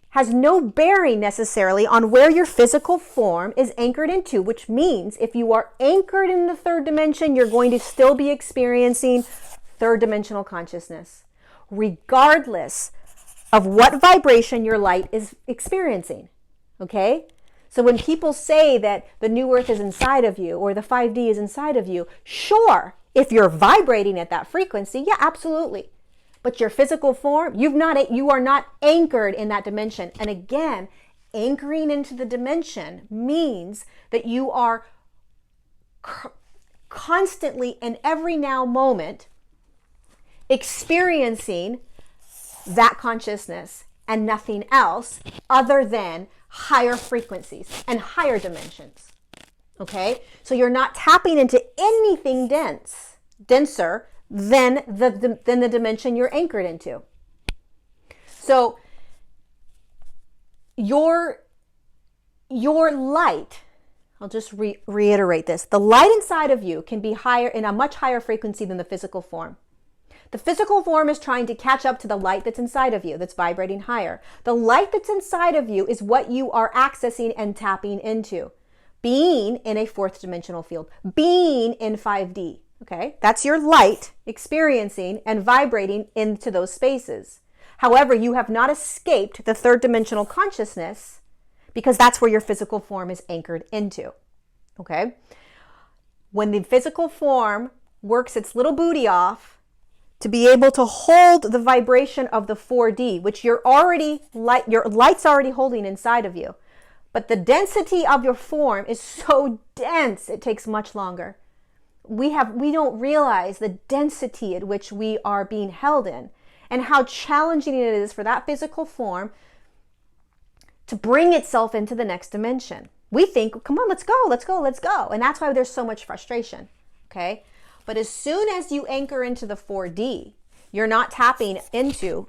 S1: has no bearing necessarily on where your physical form is anchored into, which means if you are anchored in the third dimension, you're going to still be experiencing third dimensional consciousness, regardless of what vibration your light is experiencing. Okay? So when people say that the new earth is inside of you or the 5D is inside of you, sure, if you're vibrating at that frequency, yeah, absolutely. But your physical form, you are not anchored in that dimension. And again, anchoring into the dimension means that you are constantly in every now moment experiencing that consciousness and nothing else other than higher frequencies and higher dimensions. Okay? So you're not tapping into anything denser than the dimension you're anchored into. So your light, I'll just reiterate this. The light inside of you can be higher, in a much higher frequency than the physical form. The physical form is trying to catch up to the light that's inside of you, that's vibrating higher. The light that's inside of you is what you are accessing and tapping into. Being in a fourth dimensional field, being in 5D, okay? That's your light experiencing and vibrating into those spaces. However, you have not escaped the third dimensional consciousness because that's where your physical form is anchored into, okay? When the physical form works its little booty off to be able to hold the vibration of the 4D, which your light's already holding inside of you. But the density of your form is so dense, it takes much longer. We don't realize the density at which we are being held in and how challenging it is for that physical form to bring itself into the next dimension. We think, come on, let's go. And that's why there's so much frustration, okay? But as soon as you anchor into the 4D, you're not tapping into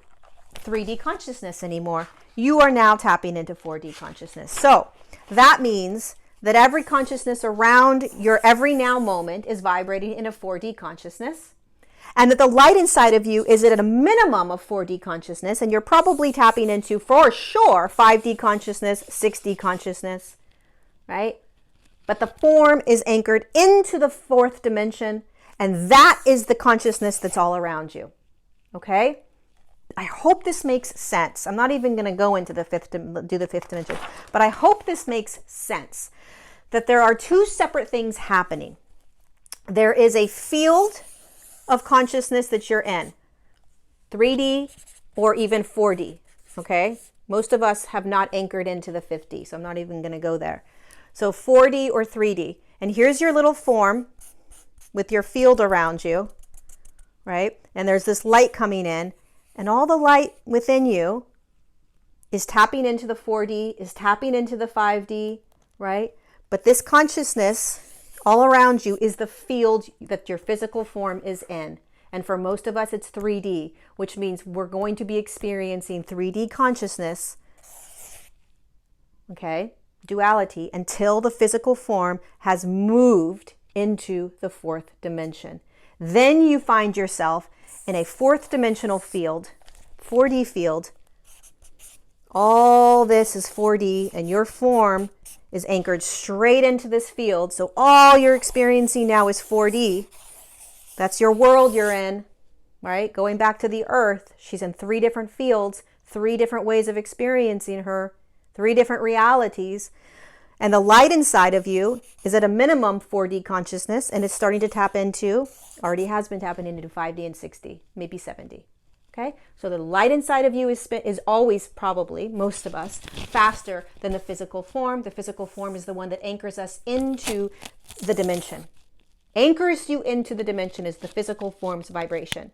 S1: 3D consciousness anymore. You are now tapping into 4D consciousness. So that means that every consciousness around your every now moment is vibrating in a 4D consciousness, and that the light inside of you is at a minimum of 4D consciousness, and you're probably tapping into, for sure, 5D consciousness, 6D consciousness, right? But the form is anchored into the fourth dimension, and that is the consciousness that's all around you, okay? I hope this makes sense. I'm not even going to go into the fifth dimension, but I hope this makes sense, that there are two separate things happening. There is a field of consciousness that you're in, 3D or even 4D, okay? Most of us have not anchored into the 5D, so I'm not even going to go there. So 4D or 3D. And here's your little form with your field around you, right? And there's this light coming in, and all the light within you is tapping into the 4D, is tapping into the 5D, right? But this consciousness all around you is the field that your physical form is in. And for most of us, it's 3D, which means we're going to be experiencing 3D consciousness, okay, duality, until the physical form has moved into the fourth dimension. Then you find yourself in a fourth dimensional field, 4D field. All this is 4D, and your form is anchored straight into this field. So all you're experiencing now is 4D. That's your world you're in, right? Going back to the earth, she's in 3 different fields, 3 different ways of experiencing her, 3 different realities. And the light inside of you is at a minimum 4D consciousness, and it's starting to tap into, already has been tapping into 5D and 6D, maybe 7D. Okay? So the light inside of you is always, probably, most of us, faster than the physical form. The physical form is the one that anchors us into the dimension. Anchors you into the dimension is the physical form's vibration.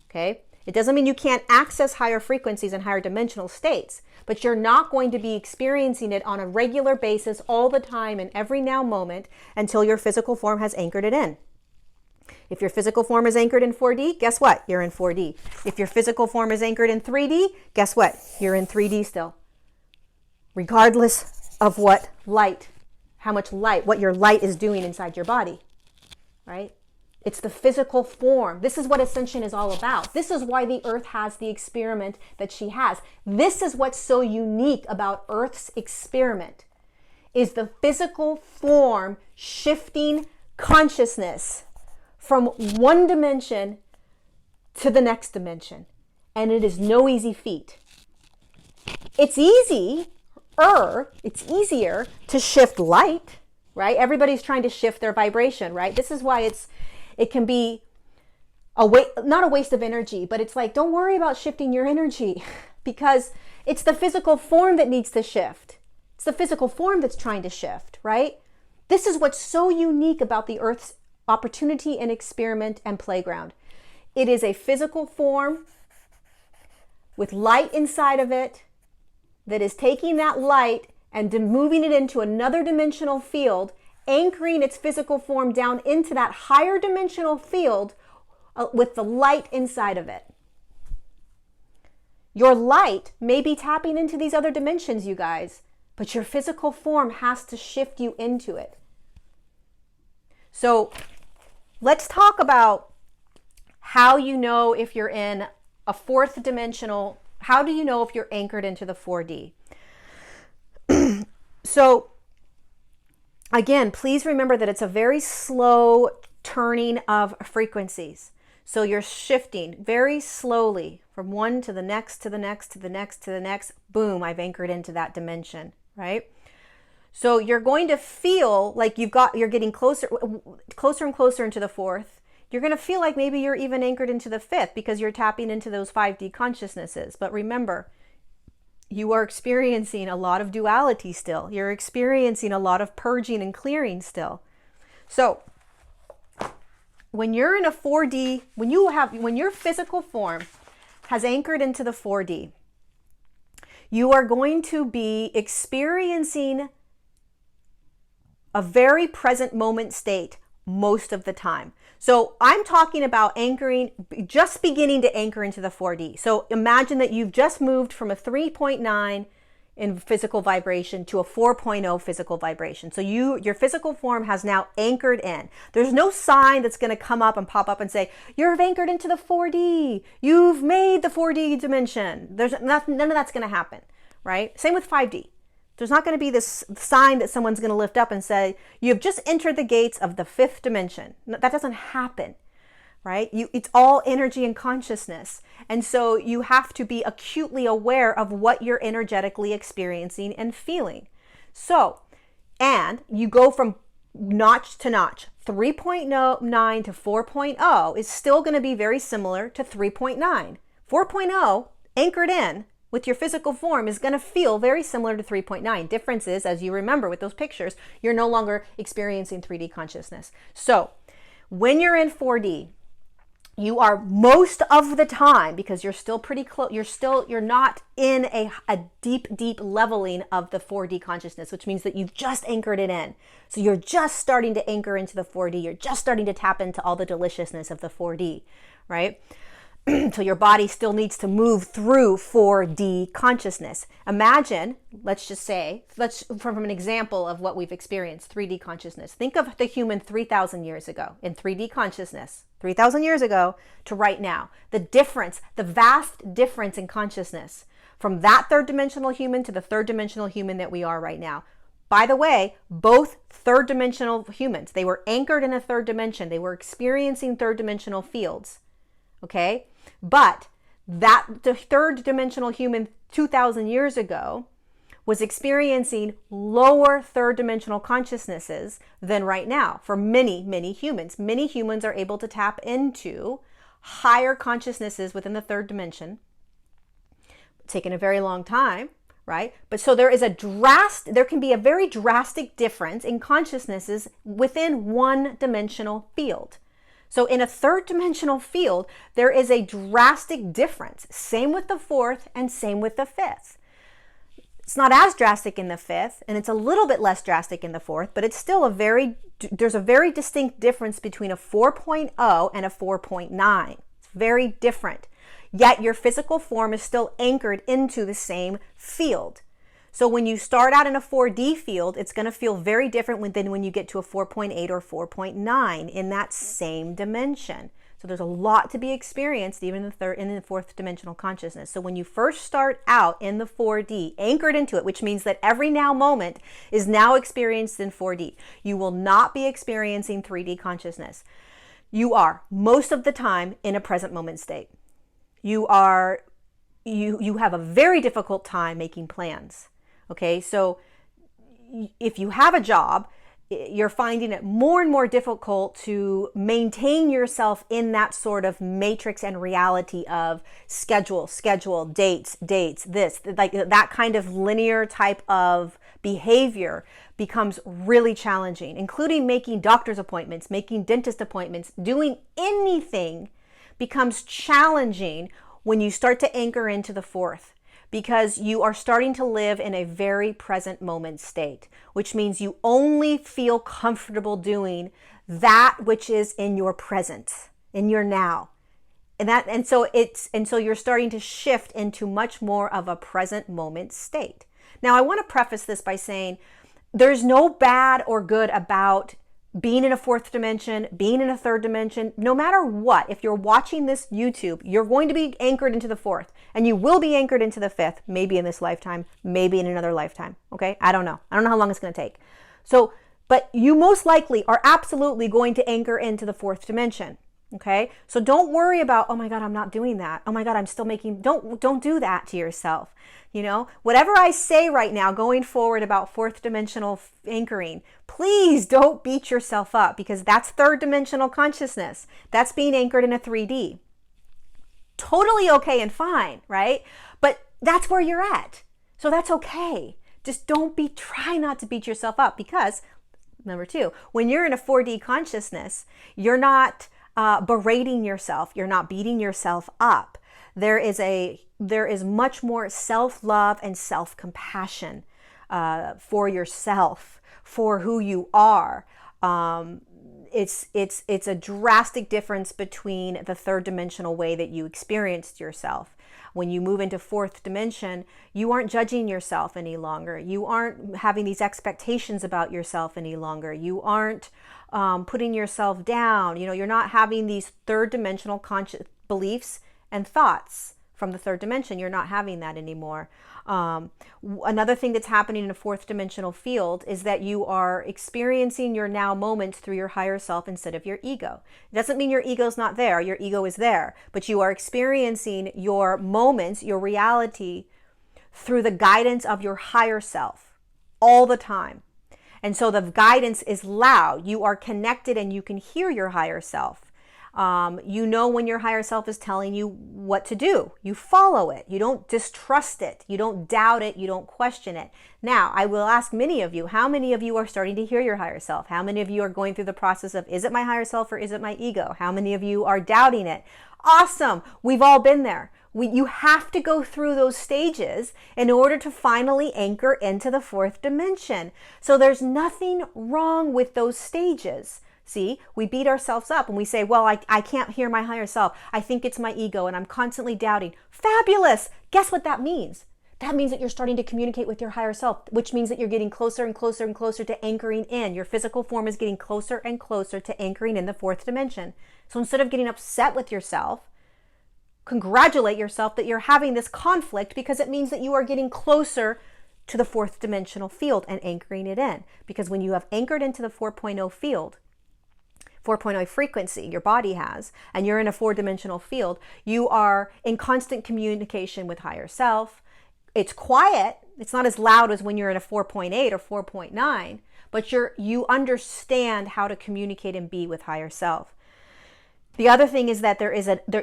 S1: Okay? It doesn't mean you can't access higher frequencies and higher dimensional states, but you're not going to be experiencing it on a regular basis all the time in every now moment until your physical form has anchored it in. If your physical form is anchored in 4D, guess what? You're in 4D. If your physical form is anchored in 3D, guess what? You're in 3D still. Regardless of what your light is doing inside your body. right? It's the physical form. This is what ascension is all about. This is why the earth has the experiment that she has. This is what's so unique about Earth's experiment, is the physical form shifting consciousness from one dimension to the next dimension. And it is no easy feat. It's easier to shift light, right? Everybody's trying to shift their vibration, right? This is why it can be not a waste of energy, but it's like, don't worry about shifting your energy because it's the physical form that needs to shift. It's the physical form that's trying to shift, right? This is what's so unique about the Earth's opportunity and experiment and playground. It is a physical form with light inside of it that is taking that light and moving it into another dimensional field, anchoring its physical form down into that higher dimensional field with the light inside of it. Your light may be tapping into these other dimensions, you guys, but your physical form has to shift you into it. So let's talk about how you know if you're in a fourth dimensional. How do you know if you're anchored into the 4D? So again, please remember that it's a very slow turning of frequencies. So you're shifting very slowly from one to the next, to the next, to the next, to the next. Boom, I've anchored into that dimension, right? So you're going to feel like you're getting closer and closer into the fourth. You're going to feel like maybe you're even anchored into the fifth because you're tapping into those 5D consciousnesses. But remember, you are experiencing a lot of duality still. You're experiencing a lot of purging and clearing still. So when you're in a 4D, when your physical form has anchored into the 4D, you are going to be experiencing a very present moment state most of the time. So I'm talking about anchoring, just beginning to anchor into the 4D. So imagine that you've just moved from a 3.9 in physical vibration to a 4.0 physical vibration. So your physical form has now anchored in. There's no sign that's going to come up and pop up and say, you're anchored into the 4D. You've made the 4D dimension. There's nothing, none of that's going to happen, right? Same with 5D. There's not going to be this sign that someone's going to lift up and say, you have just entered the gates of the fifth dimension. That doesn't happen, right? It's all energy and consciousness. And so you have to be acutely aware of what you're energetically experiencing and feeling. So, and you go from notch to notch. 3.9 to 4.0 is still going to be very similar to 3.9. 4.0 anchored in with your physical form is going to feel very similar to 3.9. Difference is, as you remember with those pictures, you're no longer experiencing 3D consciousness. So when you're in 4D, you are most of the time, because you're still pretty close, you're not in a deep leveling of the 4D consciousness, which means that you've just anchored it in. So you're just starting to anchor into the 4D. You're just starting to tap into all the deliciousness of the 4D, right? So your body still needs to move through 4D consciousness. Imagine, from an example of what we've experienced, 3D consciousness. Think of the human 3,000 years ago in 3D consciousness, 3,000 years ago to right now. The difference, the vast difference in consciousness from that third dimensional human to the third dimensional human that we are right now. By the way, both third dimensional humans, they were anchored in a third dimension. They were experiencing third dimensional fields. Okay? But the third dimensional human 2,000 years ago was experiencing lower third dimensional consciousnesses than right now for many, many humans. Many humans are able to tap into higher consciousnesses within the third dimension. It's taken a very long time, right? But so there can be a very drastic difference in consciousnesses within one dimensional field. So in a third dimensional field, there is a drastic difference. Same with the fourth and same with the fifth. It's not as drastic in the fifth, and it's a little bit less drastic in the fourth, but it's still there's a very distinct difference between a 4.0 and a 4.9. It's very different. Yet your physical form is still anchored into the same field. So when you start out in a 4D field, it's going to feel very different than when you get to a 4.8 or 4.9 in that same dimension. So there's a lot to be experienced even in the fourth dimensional consciousness. So when you first start out in the 4D, anchored into it, which means that every now moment is now experienced in 4D. You will not be experiencing 3D consciousness. You are most of the time in a present moment state. You have a very difficult time making plans. Okay, so if you have a job, you're finding it more and more difficult to maintain yourself in that sort of matrix and reality of schedule, dates, this, like that kind of linear type of behavior becomes really challenging, including making doctor's appointments, making dentist appointments, doing anything becomes challenging when you start to anchor into the fourth, because you are starting to live in a very present moment state, which means you only feel comfortable doing that which is in your present, in your now. And so you're starting to shift into much more of a present moment state. Now, I want to preface this by saying there's no bad or good about being in a fourth dimension, being in a third dimension. No matter what, if you're watching this YouTube, you're going to be anchored into the fourth, and you will be anchored into the fifth, maybe in this lifetime, maybe in another lifetime. Okay, I don't know how long it's going to take. So, but you most likely are absolutely going to anchor into the fourth dimension. Okay, so don't worry about, oh my God, I'm not doing that. Oh my God, I'm still making. Don't do that to yourself. You know, whatever I say right now going forward about fourth dimensional anchoring, please don't beat yourself up, because that's third dimensional consciousness. That's being anchored in a 3D. Totally okay and fine, right? But that's where you're at. So that's okay. Just try not to beat yourself up, because number two, when you're in a 4D consciousness, you're not berating yourself. You're not beating yourself up. There is much more self-love and self-compassion for yourself, for who you are. It's a drastic difference between the third dimensional way that you experienced yourself. When you move into fourth dimension, you aren't judging yourself any longer. You aren't having these expectations about yourself any longer. You aren't putting yourself down. You know, you're not having these third dimensional conscious beliefs and thoughts from the third dimension. You're not having that anymore. Another thing that's happening in a fourth dimensional field is that you are experiencing your now moments through your higher self instead of your ego. It doesn't mean your ego's not there. Your ego is there, but you are experiencing your moments, your reality, through the guidance of your higher self all the time. And so the guidance is loud. You are connected and you can hear your higher self. You know when your higher self is telling you what to do. You follow it. You don't distrust it. You don't doubt it. You don't question it. Now, I will ask many of you, how many of you are starting to hear your higher self? How many of you are going through the process of, is it my higher self or is it my ego? How many of you are doubting it? Awesome. We've all been there. You have to go through those stages in order to finally anchor into the fourth dimension. So there's nothing wrong with those stages. See, we beat ourselves up and we say, well, I can't hear my higher self. I think it's my ego and I'm constantly doubting. Fabulous. Guess what that means? That means that you're starting to communicate with your higher self, which means that you're getting closer and closer and closer to anchoring in. Your physical form is getting closer and closer to anchoring in the fourth dimension. So instead of getting upset with yourself, congratulate yourself that you're having this conflict, because it means that you are getting closer to the fourth dimensional field and anchoring it in. Because when you have anchored into the 4.0 field, 4.0 frequency your body has, and you're in a four-dimensional field, you are in constant communication with higher self. It's quiet. It's not as loud as when you're in a 4.8 or 4.9, but you understand how to communicate and be with higher self. The other thing is that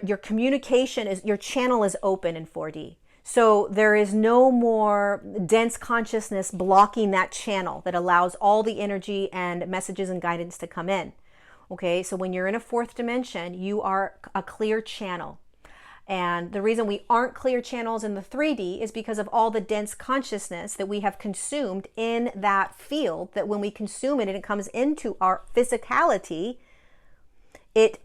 S1: your communication your channel is open in 4D. So there is no more dense consciousness blocking that channel that allows all the energy and messages and guidance to come in. Okay, so when you're in a fourth dimension, you are a clear channel. And the reason we aren't clear channels in the 3D is because of all the dense consciousness that we have consumed in that field, that when we consume it and it comes into our physicality, it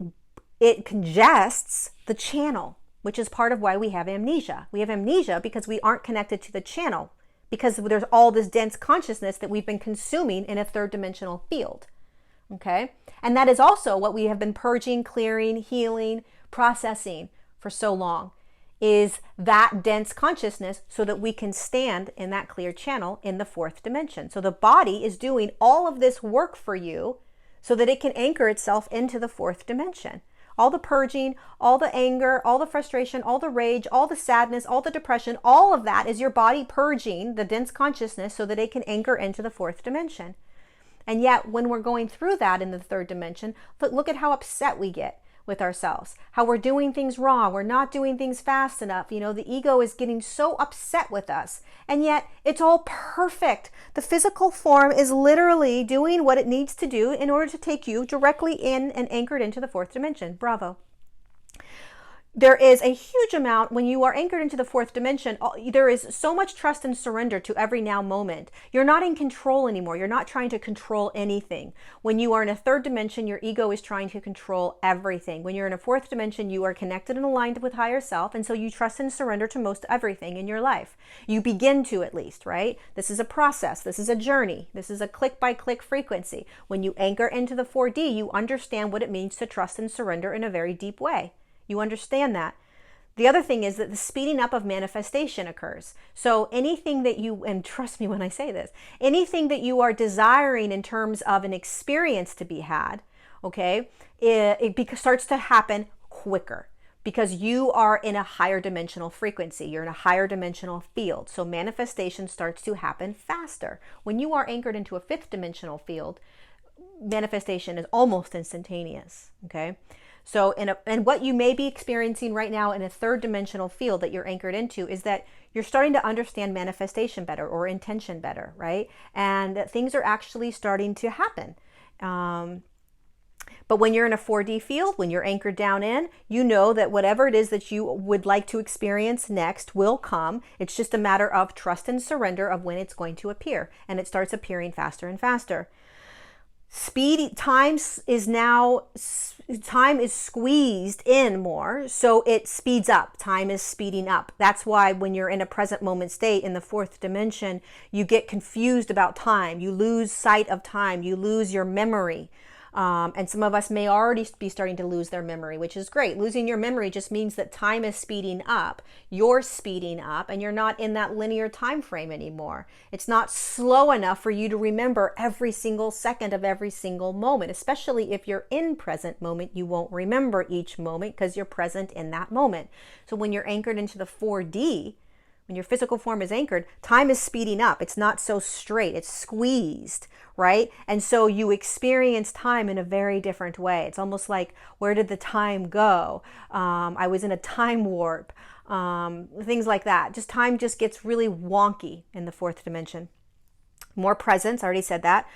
S1: congests the channel, which is part of why we have amnesia. We have amnesia because we aren't connected to the channel. because there's all this dense consciousness that we've been consuming in a third dimensional field. Okay? And that is also what we have been purging, clearing, healing, processing for so long, is that dense consciousness so that we can stand in that clear channel in the fourth dimension. So the body is doing all of this work for you so that it can anchor itself into the fourth dimension. All the purging, all the anger, all the frustration, all the rage, all the sadness, all the depression, all of that is your body purging the dense consciousness so that it can anchor into the fourth dimension. And yet when we're going through that in the third dimension, look at how upset we get with ourselves, how we're doing things wrong, we're not doing things fast enough. The ego is getting so upset with us, and yet it's all perfect. The physical form is literally doing what it needs to do in order to take you directly in and anchored into the fourth dimension. Bravo. There is a huge amount, when you are anchored into the fourth dimension, there is so much trust and surrender to every now moment. You're not in control anymore. You're not trying to control anything. When you are in a third dimension, your ego is trying to control everything. When you're in a fourth dimension, you are connected and aligned with higher self, and so you trust and surrender to most everything in your life. You begin to, at least, right? This is a process. This is a journey. This is a click-by-click frequency. When you anchor into the 4D, you understand what it means to trust and surrender in a very deep way. You understand that. The other thing is that the speeding up of manifestation occurs. So anything that you, and trust me when I say this, anything that you are desiring in terms of an experience to be had, okay, it starts to happen quicker because you are in a higher dimensional frequency. You're in a higher dimensional field. So manifestation starts to happen faster. When you are anchored into a fifth dimensional field, manifestation is almost instantaneous, okay? So, and what you may be experiencing right now in a third dimensional field that you're anchored into is that you're starting to understand manifestation better or intention better, right? And that things are actually starting to happen. But when you're in a 4D field, when you're anchored down in, you know that whatever it is that you would like to experience next will come. It's just a matter of trust and surrender of when it's going to appear. And it starts appearing faster and faster. Time is squeezed in more, so it speeds up. Time is speeding up. That's why when you're in a present moment state in the fourth dimension, you get confused about time. You lose sight of time. You lose your memory. And some of us may already be starting to lose their memory, which is great. Losing your memory just means that time is speeding up. You're speeding up, and you're not in that linear time frame anymore. It's not slow enough for you to remember every single second of every single moment, especially if you're in present moment. You won't remember each moment because you're present in that moment. So when you're anchored into the 4D, when your physical form is anchored, time is speeding up. It's not so straight. It's squeezed, right? And so you experience time in a very different way. It's almost like, where did the time go? I was in a time warp. Things like that. Just time just gets really wonky in the fourth dimension. More presence, I already said that.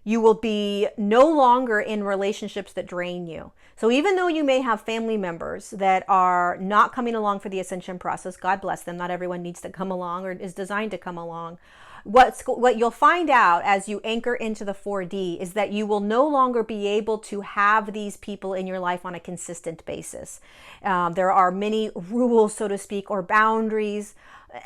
S1: You will be no longer in relationships that drain you. So even though you may have family members that are not coming along for the ascension process, God bless them, not everyone needs to come along or is designed to come along. What you'll find out as you anchor into the 4D is that you will no longer be able to have these people in your life on a consistent basis. There are many rules, so to speak, or boundaries.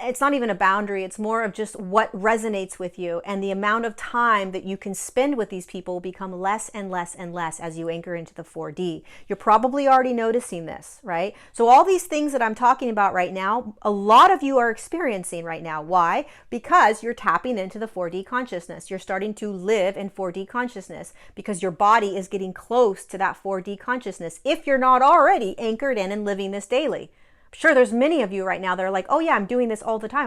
S1: It's not even a boundary. It's more of just what resonates with you, and the amount of time that you can spend with these people will become less and less and less as you anchor into the 4D. You're probably already noticing this, right? So all these things that I'm talking about right now, a lot of you are experiencing right now. Why? Because you're tapping into the 4D consciousness. You're starting to live in 4D consciousness because your body is getting close to that 4D consciousness if you're not already anchored in and living this daily. Sure, there's many of you right now that are like, oh yeah, I'm doing this all the time.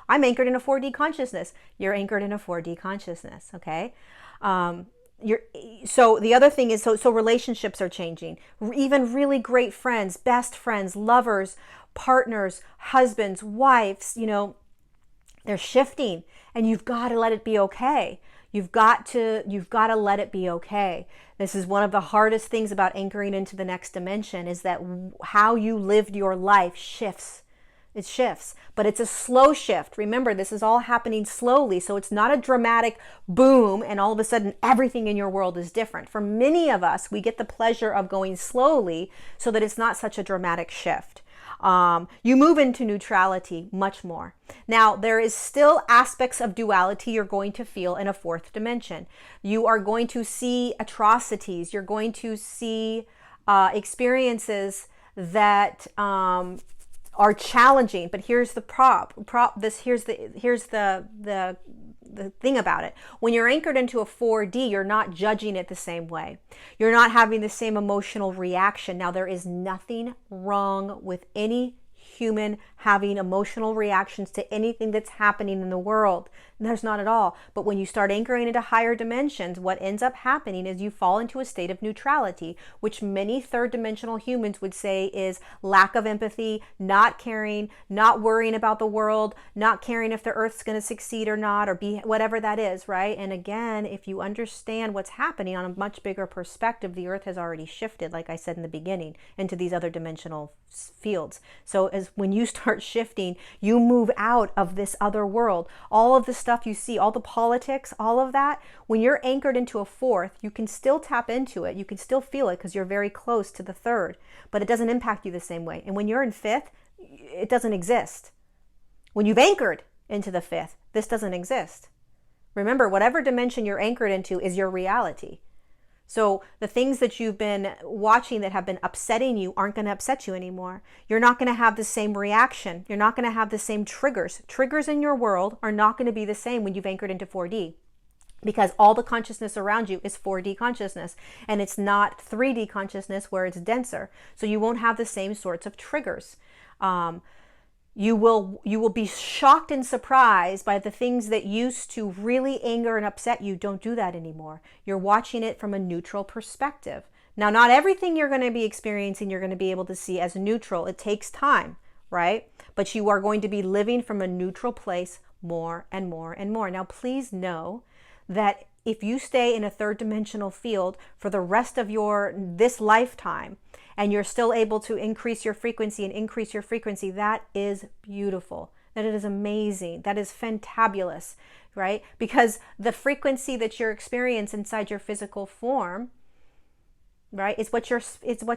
S1: I'm anchored in a 4D consciousness. You're anchored in a 4D consciousness, okay? So the other thing is, so relationships are changing. Even really great friends, best friends, lovers, partners, husbands, wives, they're shifting, and you've got to let it be okay. You've got to let it be okay. This is one of the hardest things about anchoring into the next dimension, is that how you lived your life shifts. It shifts, but it's a slow shift. Remember, this is all happening slowly, so it's not a dramatic boom and all of a sudden everything in your world is different. For many of us, we get the pleasure of going slowly so that it's not such a dramatic shift. You move into neutrality much more. Now, there is still aspects of duality you're going to feel in a fourth dimension. You are going to see atrocities. You're going to see experiences that are challenging. But here's the here's the thing about it. When you're anchored into a 4D, you're not judging it the same way. You're not having the same emotional reaction. Now, there is nothing wrong with any human having emotional reactions to anything that's happening in the world. There's not at all. But when you start anchoring into higher dimensions, what ends up happening is you fall into a state of neutrality, which many third dimensional humans would say is lack of empathy, not caring, not worrying about the world, not caring if the earth's going to succeed or not, or be whatever that is, right? And again, if you understand what's happening on a much bigger perspective, the earth has already shifted, like I said in the beginning, into these other dimensional fields. So as when you start shifting, you move out of this other world. All of the stuff you see, all the politics, all of that, when you're anchored into a fourth, you can still tap into it. You can still feel it because you're very close to the third, but it doesn't impact you the same way. And when you're in fifth, it doesn't exist. When you've anchored into the fifth, this doesn't exist. Remember, whatever dimension you're anchored into is your reality. So the things that you've been watching that have been upsetting you aren't going to upset you anymore. You're not going to have the same reaction. You're not going to have the same triggers. Triggers in your world are not going to be the same when you've anchored into 4D, because all the consciousness around you is 4D consciousness, and it's not 3D consciousness where it's denser. So you won't have the same sorts of triggers. You will be shocked and surprised by the things that used to really anger and upset you. Don't do that anymore. You're watching it from a neutral perspective. Now, not everything you're going to be experiencing you're going to be able to see as neutral. It takes time, right? But you are going to be living from a neutral place more and more and more. Now, please know that if you stay in a third dimensional field for the rest of this lifetime, and you're still able to increase your frequency and increase your frequency, that is beautiful. That is amazing. That is fantabulous, right? Because the frequency that you're experiencing inside your physical form, right, it's what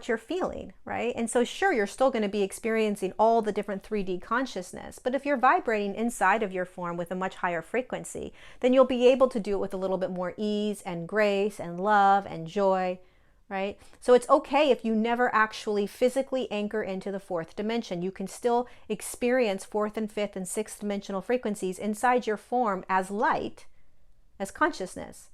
S1: you're feeling, right? And so sure, you're still going to be experiencing all the different 3D consciousness, but if you're vibrating inside of your form with a much higher frequency, then you'll be able to do it with a little bit more ease and grace and love and joy, right? So it's okay if you never actually physically anchor into the fourth dimension. You can still experience fourth and fifth and sixth dimensional frequencies inside your form as light, as consciousness.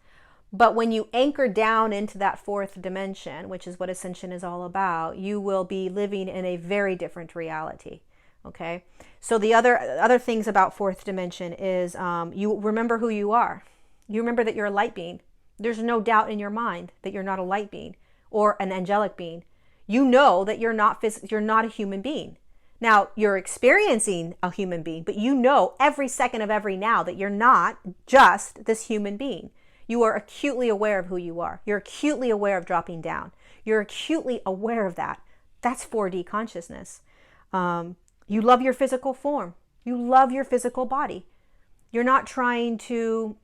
S1: But when you anchor down into that fourth dimension, which is what ascension is all about, you will be living in a very different reality. Okay? So the other things about fourth dimension is you remember who you are. You remember that you're a light being. There's no doubt in your mind that you're not a light being or an angelic being. You know that you're not a human being. Now, you're experiencing a human being, but you know every second of every now that you're not just this human being. You are acutely aware of who you are. You're acutely aware of dropping down. You're acutely aware of that. That's 4D consciousness. You love your physical form. You love your physical body. You're not trying to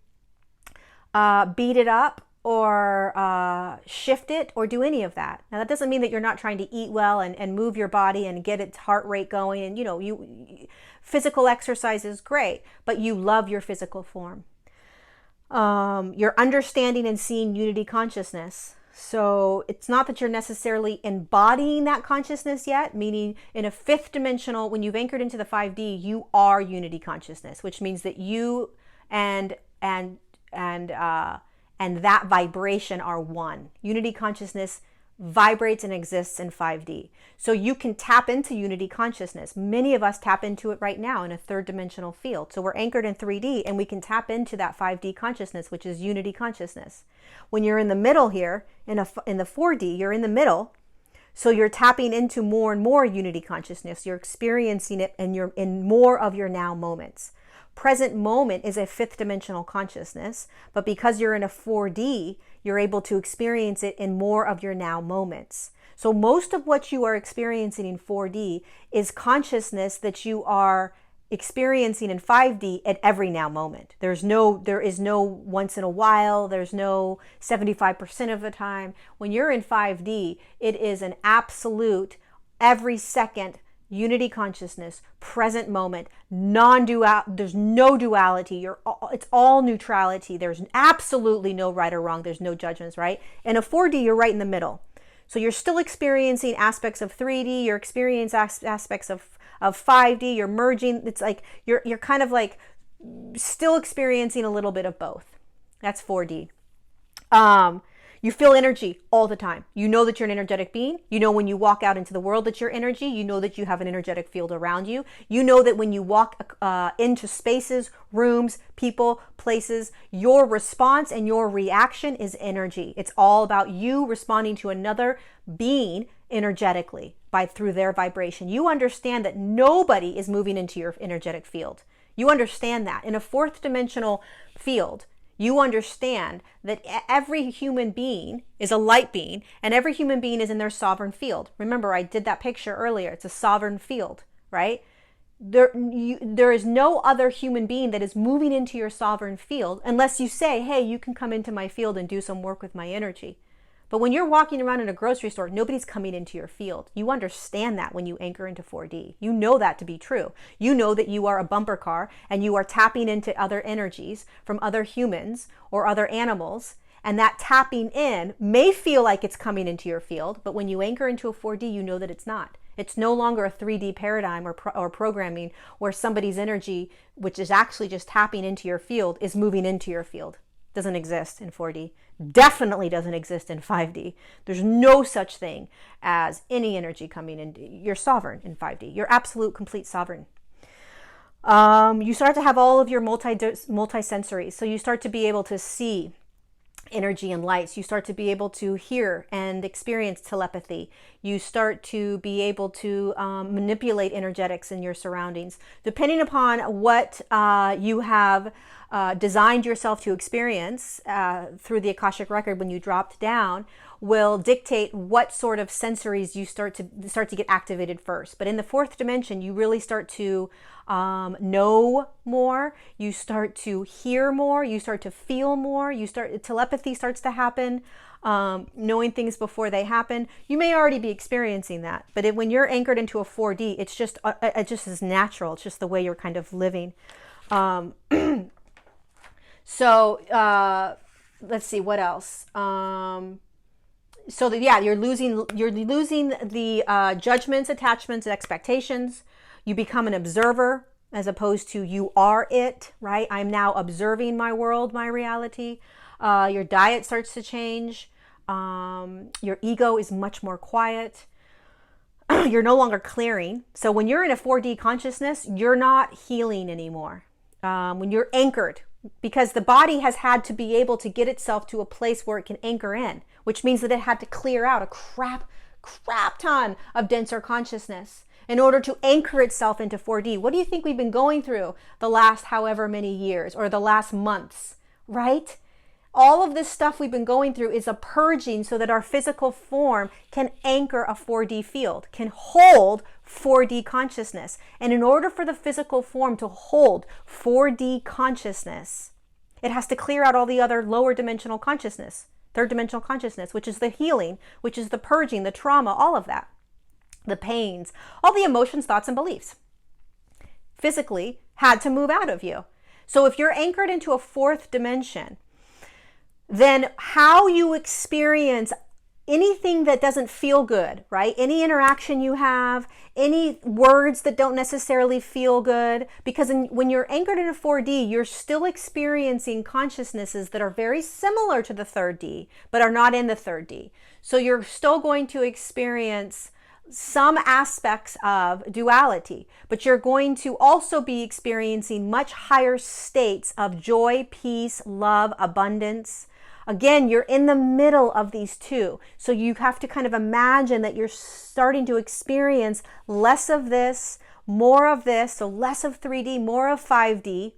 S1: beat it up or shift it or do any of that. Now, that doesn't mean that you're not trying to eat well and move your body and get its heart rate going. And, physical exercise is great, but you love your physical form. You're understanding and seeing unity consciousness. So it's not that you're necessarily embodying that consciousness yet, meaning in a fifth dimensional, when you've anchored into the 5D, you are unity consciousness, which means that you and that vibration are one. Unity consciousness vibrates and exists in 5D. So you can tap into unity consciousness. Many of us tap into it right now in a third dimensional field. So we're anchored in 3D and we can tap into that 5D consciousness, which is unity consciousness. When you're in the middle here, in the 4D, you're in the middle. So you're tapping into more and more unity consciousness. You're experiencing it and you're in more of your now moments. Present moment is a fifth dimensional consciousness, but because you're in a 4D, you're able to experience it in more of your now moments. So most of what you are experiencing in 4D is consciousness that you are experiencing in 5D at every now moment. There is no once in a while, there's no 75% of the time. When you're in 5D, it is an absolute every second unity consciousness, present moment, non-dual. There's no duality. It's all neutrality. There's absolutely no right or wrong. There's no judgments, right? In a 4D, you're right in the middle. So you're still experiencing aspects of 3D. You're experiencing aspects of 5D. You're merging. It's like you're kind of like still experiencing a little bit of both. That's 4D. You feel energy all the time. You know that you're an energetic being. You know when you walk out into the world that you're energy. You know that you have an energetic field around you. You know that when you walk into spaces, rooms, people, places, your response and your reaction is energy. It's all about you responding to another being energetically through their vibration. You understand that nobody is moving into your energetic field. You understand that. In a fourth dimensional field, you understand that every human being is a light being, and every human being is in their sovereign field. Remember, I did that picture earlier. It's a sovereign field, right? There is no other human being that is moving into your sovereign field unless you say, hey, you can come into my field and do some work with my energy. But when you're walking around in a grocery store, nobody's coming into your field. You understand that when you anchor into 4D. You know that to be true. You know that you are a bumper car and you are tapping into other energies from other humans or other animals. And that tapping in may feel like it's coming into your field, but when you anchor into a 4D, you know that it's not. It's no longer a 3D paradigm or programming where somebody's energy, which is actually just tapping into your field, is moving into your field. Doesn't exist in 4D. Definitely doesn't exist in 5D. There's no such thing as any energy coming in. You're sovereign in 5D. You're absolute, complete sovereign. You start to have all of your multi-sensories. So you start to be able to see energy and lights. You start to be able to hear and experience telepathy. You start to be able to manipulate energetics in your surroundings. Depending upon what you have designed yourself to experience through the Akashic record when you dropped down, will dictate what sort of sensories you start to get activated first. But in the fourth dimension, you really start to know more. You start to hear more. You start to feel more. Telepathy starts to happen. Knowing things before they happen. You may already be experiencing that, but when you're anchored into a 4D, it just is natural. It's just the way you're kind of living. So let's see what else. You're losing the judgments, attachments, and expectations. You become an observer as opposed to you are it, right? I'm now observing my world, my reality. Your diet starts to change. Your ego is much more quiet. You're no longer clearing. So when you're in a 4D consciousness, you're not healing anymore. When you're anchored, because the body has had to be able to get itself to a place where it can anchor in, which means that it had to clear out a crap ton of denser consciousness in order to anchor itself into 4D. What do you think we've been going through the last however many years or the last months, right? All of this stuff we've been going through is a purging so that our physical form can anchor a 4D field, can hold 4D consciousness. And in order for the physical form to hold 4D consciousness, it has to clear out all the other lower dimensional consciousness, third dimensional consciousness, which is the healing, which is the purging, the trauma, all of that, the pains, all the emotions, thoughts, and beliefs physically had to move out of you. So if you're anchored into a fourth dimension, then how you experience anything that doesn't feel good, right? Any interaction you have, any words that don't necessarily feel good, because when you're anchored in a 4D, you're still experiencing consciousnesses that are very similar to the third D, but are not in the third D. So you're still going to experience some aspects of duality, but you're going to also be experiencing much higher states of joy, peace, love, abundance. Again, you're in the middle of these two. So you have to kind of imagine that you're starting to experience less of this, more of this. So less of 3D, more of 5D.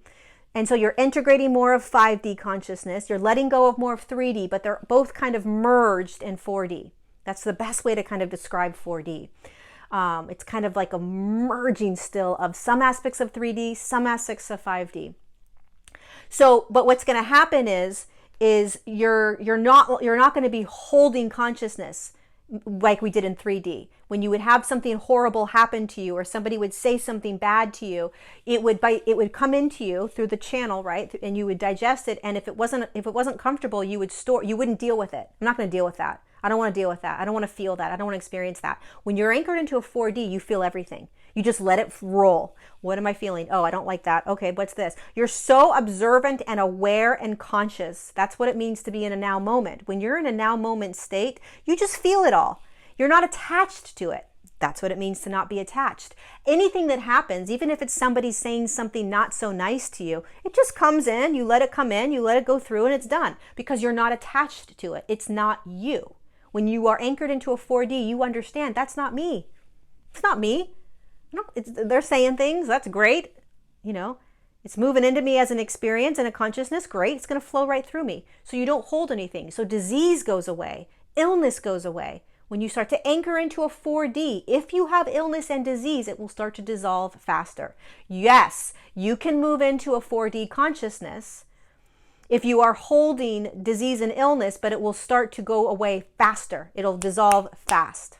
S1: And so you're integrating more of 5D consciousness. You're letting go of more of 3D, but they're both kind of merged in 4D. That's the best way to kind of describe 4D. It's kind of like a merging still of some aspects of 3D, some aspects of 5D. So, but what's going to happen is you're not going to be holding consciousness like we did in 3D. when you would have something horrible happen to you, or somebody would say something bad to you, it would come into you through the channel, right? And you would digest it. And if it wasn't comfortable, you wouldn't deal with it. I'm not going to deal with that. I don't want to deal with that. I don't want to feel that. I don't want to experience that. When you're anchored into a 4D, you feel everything. You just let it roll. What am I feeling? Oh, I don't like that. Okay, what's this? You're so observant and aware and conscious. That's what it means to be in a now moment. When you're in a now moment state, you just feel it all. You're not attached to it. That's what it means to not be attached. Anything that happens, even if it's somebody saying something not so nice to you, it just comes in, you let it come in, you let it go through, and it's done because you're not attached to it. It's not you. When you are anchored into a 4D, you understand that's not me. It's not me. They're saying things, that's great. It's moving into me as an experience and a consciousness, great. It's going to flow right through me. So you don't hold anything. So disease goes away. Illness goes away. When you start to anchor into a 4D, if you have illness and disease, it will start to dissolve faster. Yes, you can move into a 4D consciousness if you are holding disease and illness, but it will start to go away faster. It'll dissolve fast,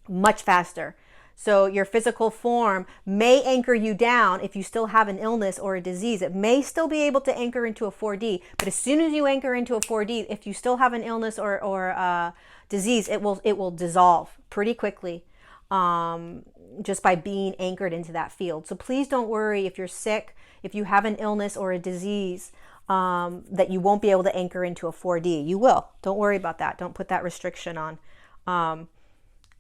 S1: much faster. So your physical form may anchor you down if you still have an illness or a disease. It may still be able to anchor into a 4D, but as soon as you anchor into a 4D, if you still have an illness or disease, it will dissolve pretty quickly just by being anchored into that field. So please don't worry if you're sick, if you have an illness or a disease, that you won't be able to anchor into a 4D. You will. Don't worry about that. Don't put that restriction on.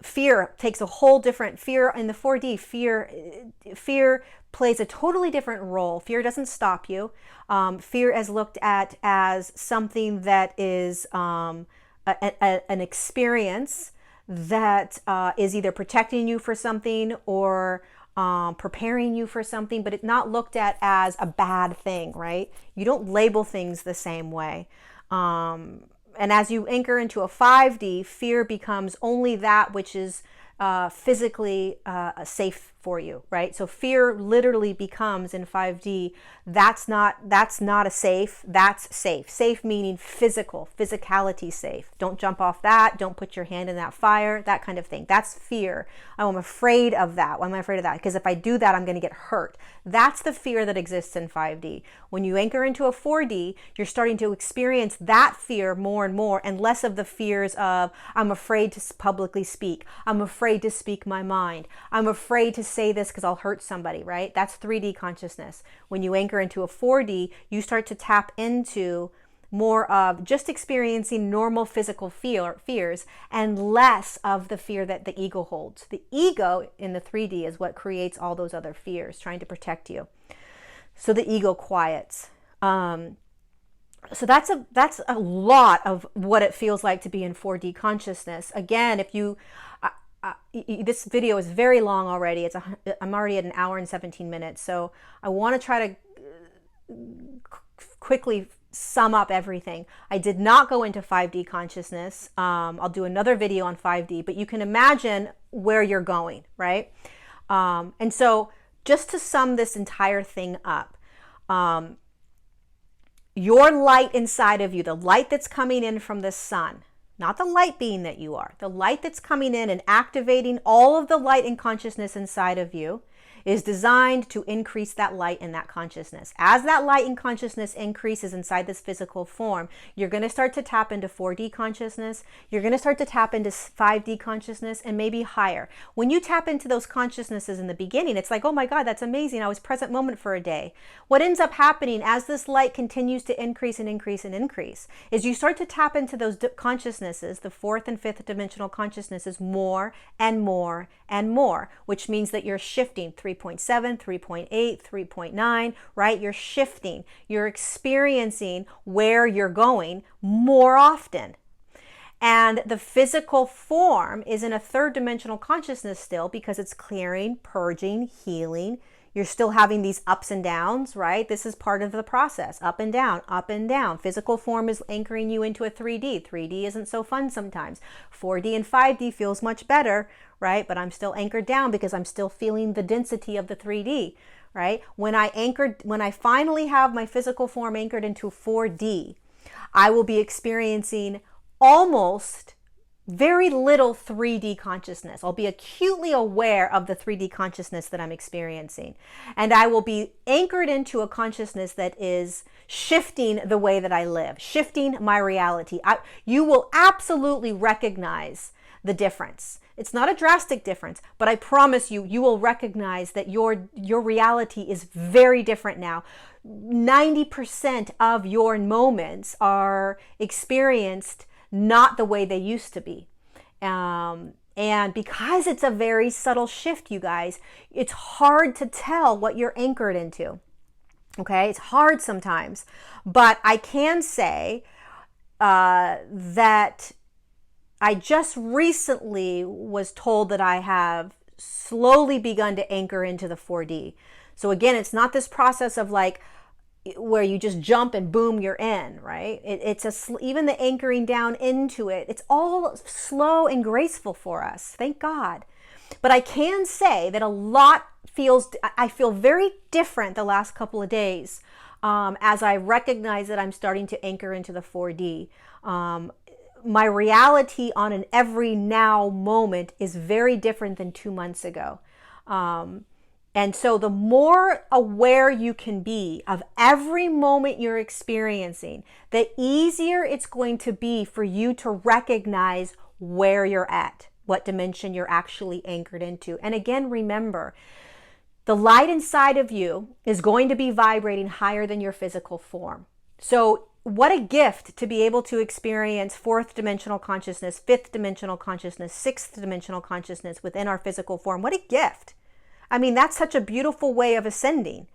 S1: Fear takes a whole different, fear in the 4D, fear plays a totally different role. Fear doesn't stop you. Fear is looked at as something that is an experience that is either protecting you for something or preparing you for something, but it's not looked at as a bad thing, right? You don't label things the same way. And as you anchor into a 5D, fear becomes only that which is physically safe for you, right? So fear literally becomes in 5D, that's not a safe, that's safe. Safe meaning physicality safe. Don't jump off that, don't put your hand in that fire, that kind of thing. That's fear. Oh, I'm afraid of that. Why am I afraid of that? Because if I do that, I'm going to get hurt. That's the fear that exists in 5D. When you anchor into a 4D, you're starting to experience that fear more and more, and less of the fears of, I'm afraid to publicly speak. I'm afraid to speak my mind. I'm afraid to say this because I'll hurt somebody, right? That's 3D consciousness. When you anchor into a 4D, you start to tap into more of just experiencing normal physical fears and less of the fear that the ego holds. The ego in the 3D is what creates all those other fears, trying to protect you. So the ego quiets. So that's a lot of what it feels like to be in 4D consciousness. Again, if you this video is very long already. I'm already at 1 hour and 17 minutes. So I want to try to quickly sum up everything. I did not go into 5D consciousness. I'll do another video on 5D, but you can imagine where you're going, right? And so just to sum this entire thing up, your light inside of you, the light that's coming in from the sun, not the light being that you are, the light that's coming in and activating all of the light and consciousness inside of you, is designed to increase that light and that consciousness. As that light and consciousness increases inside this physical form, you're going to start to tap into 4D consciousness. You're going to start to tap into 5D consciousness and maybe higher. When you tap into those consciousnesses in the beginning, it's like, oh my God, that's amazing. I was present moment for a day. What ends up happening as this light continues to increase and increase and increase is you start to tap into those consciousnesses, the 4th and 5th dimensional consciousnesses, more and more and more, which means that you're shifting 3.7, 3.8, 3.9, right? You're shifting. You're experiencing where you're going more often. And the physical form is in a 3rd dimensional consciousness still because it's clearing, purging, healing. You're still having these ups and downs, right? This is part of the process. Up and down, up and down. Physical form is anchoring you into a 3D. 3D isn't so fun sometimes. 4D and 5D feels much better, right? But I'm still anchored down because I'm still feeling the density of the 3D, right? When I finally have my physical form anchored into 4D, I will be experiencing almost very little 3D consciousness. I'll be acutely aware of the 3D consciousness that I'm experiencing. And I will be anchored into a consciousness that is shifting the way that I live, shifting my reality. You will absolutely recognize the difference. It's not a drastic difference, but I promise you, you will recognize that your reality is very different now. 90% of your moments are experienced not the way they used to be. And because it's a very subtle shift, you guys, it's hard to tell what you're anchored into. Okay, it's hard sometimes. But I can say that I just recently was told that I have slowly begun to anchor into the 4D. So again, it's not this process of like, where you just jump and boom, you're in, right? Even the anchoring down into it, it's all slow and graceful for us. Thank God. But I can say that I feel very different the last couple of days as I recognize that I'm starting to anchor into the 4D. My reality on an every now moment is very different than 2 months ago. And so the more aware you can be of every moment you're experiencing, the easier it's going to be for you to recognize where you're at, what dimension you're actually anchored into. And again, remember, the light inside of you is going to be vibrating higher than your physical form. So what a gift to be able to experience fourth dimensional consciousness, fifth dimensional consciousness, sixth dimensional consciousness within our physical form. What a gift. I mean, that's such a beautiful way of ascending.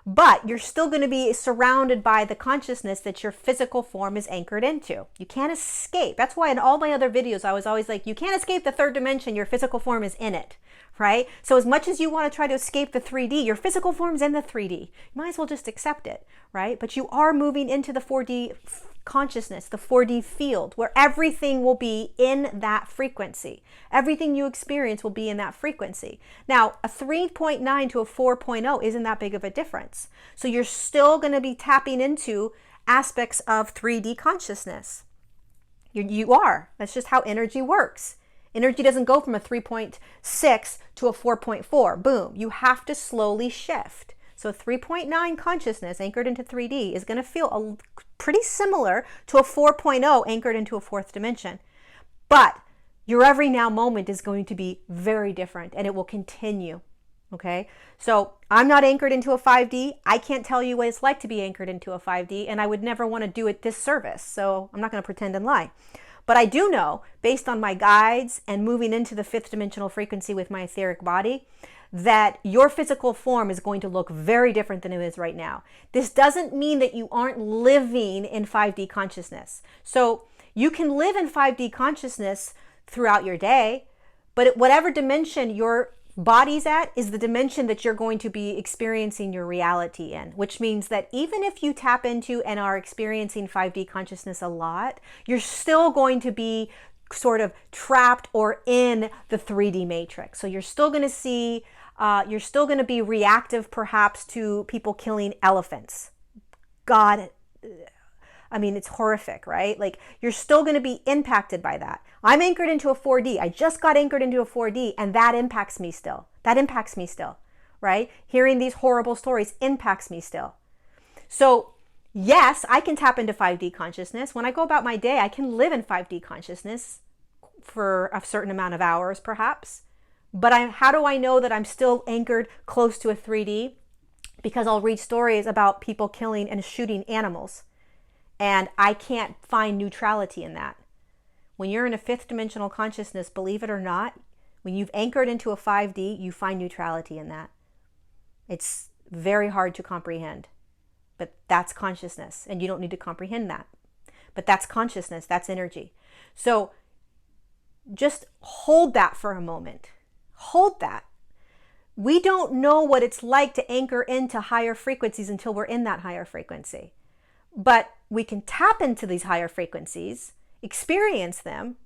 S1: But you're still going to be surrounded by the consciousness that your physical form is anchored into. You can't escape. That's why in all my other videos, I was always like, you can't escape the third dimension. Your physical form is in it, right? So as much as you want to try to escape the 3D, your physical form's in the 3D. You might as well just accept it, right? But you are moving into the 4D consciousness, the 4D field, where everything will be in that frequency. Everything you experience will be in that frequency. Now, a 3.9 to a 4.0 isn't that big of a difference. So you're still going to be tapping into aspects of 3D consciousness. You are. That's just how energy works. Energy doesn't go from a 3.6 to a 4.4. Boom. You have to slowly shift. So 3.9 consciousness anchored into 3D is going to feel pretty similar to a 4.0 anchored into a fourth dimension. But your every now moment is going to be very different, and it will continue. Okay? So I'm not anchored into a 5D. I can't tell you what it's like to be anchored into a 5D, and I would never want to do it this service. So I'm not going to pretend and lie. But I do know, based on my guides and moving into the fifth dimensional frequency with my etheric body, that your physical form is going to look very different than it is right now. This doesn't mean that you aren't living in 5D consciousness. So you can live in 5D consciousness throughout your day, but at whatever dimension your body's at is the dimension that you're going to be experiencing your reality in, which means that even if you tap into and are experiencing 5D consciousness a lot, you're still going to be sort of trapped or in the 3D matrix. So you're still going to see, you're still going to be reactive perhaps to people killing elephants. God, I mean, it's horrific, right? Like you're still going to be impacted by that. I'm anchored into a 4D. I just got anchored into a 4D, and that impacts me still. That impacts me still, right? Hearing these horrible stories impacts me still. So yes, I can tap into 5D consciousness. When I go about my day, I can live in 5D consciousness for a certain amount of hours, perhaps. But how do I know that I'm still anchored close to a 3D? Because I'll read stories about people killing and shooting animals. And I can't find neutrality in that. When you're in a fifth dimensional consciousness, believe it or not, when you've anchored into a 5D, you find neutrality in that. It's very hard to comprehend. But that's consciousness, and you don't need to comprehend that. But that's consciousness, that's energy. So just hold that for a moment. Hold that. We don't know what it's like to anchor into higher frequencies until we're in that higher frequency. But we can tap into these higher frequencies, experience them,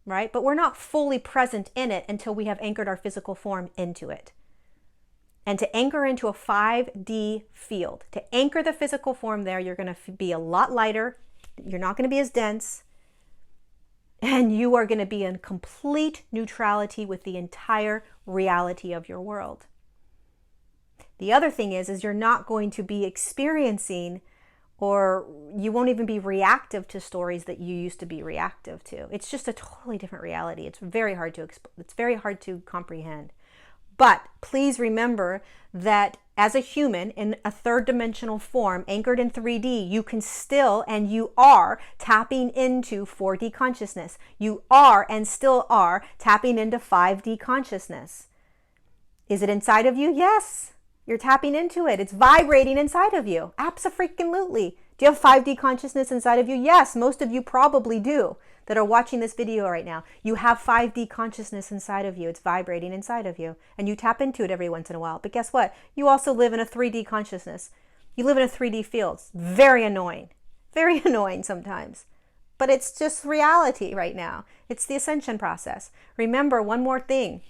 S1: right? But we're not fully present in it until we have anchored our physical form into it. And to anchor into a 5D field, to anchor the physical form there, you're going to be a lot lighter. You're not going to be as dense. And you are going to be in complete neutrality with the entire reality of your world. The other thing is you're not going to be experiencing, or you won't even be reactive to stories that you used to be reactive to. It's just a totally different reality. It's very hard to comprehend. But please remember that as a human in a third dimensional form, anchored in 3D, you can still, and you are, tapping into 4D consciousness. You are and still are tapping into 5D consciousness. Is it inside of you? Yes. You're tapping into it. It's vibrating inside of you. Abso-freaking-lutely. Do you have 5D consciousness inside of you? Yes, most of you probably do that are watching this video right now. You have 5D consciousness inside of you. It's vibrating inside of you. And you tap into it every once in a while. But guess what? You also live in a 3D consciousness. You live in a 3D field. It's very annoying. Very annoying sometimes. But it's just reality right now. It's the ascension process. Remember one more thing.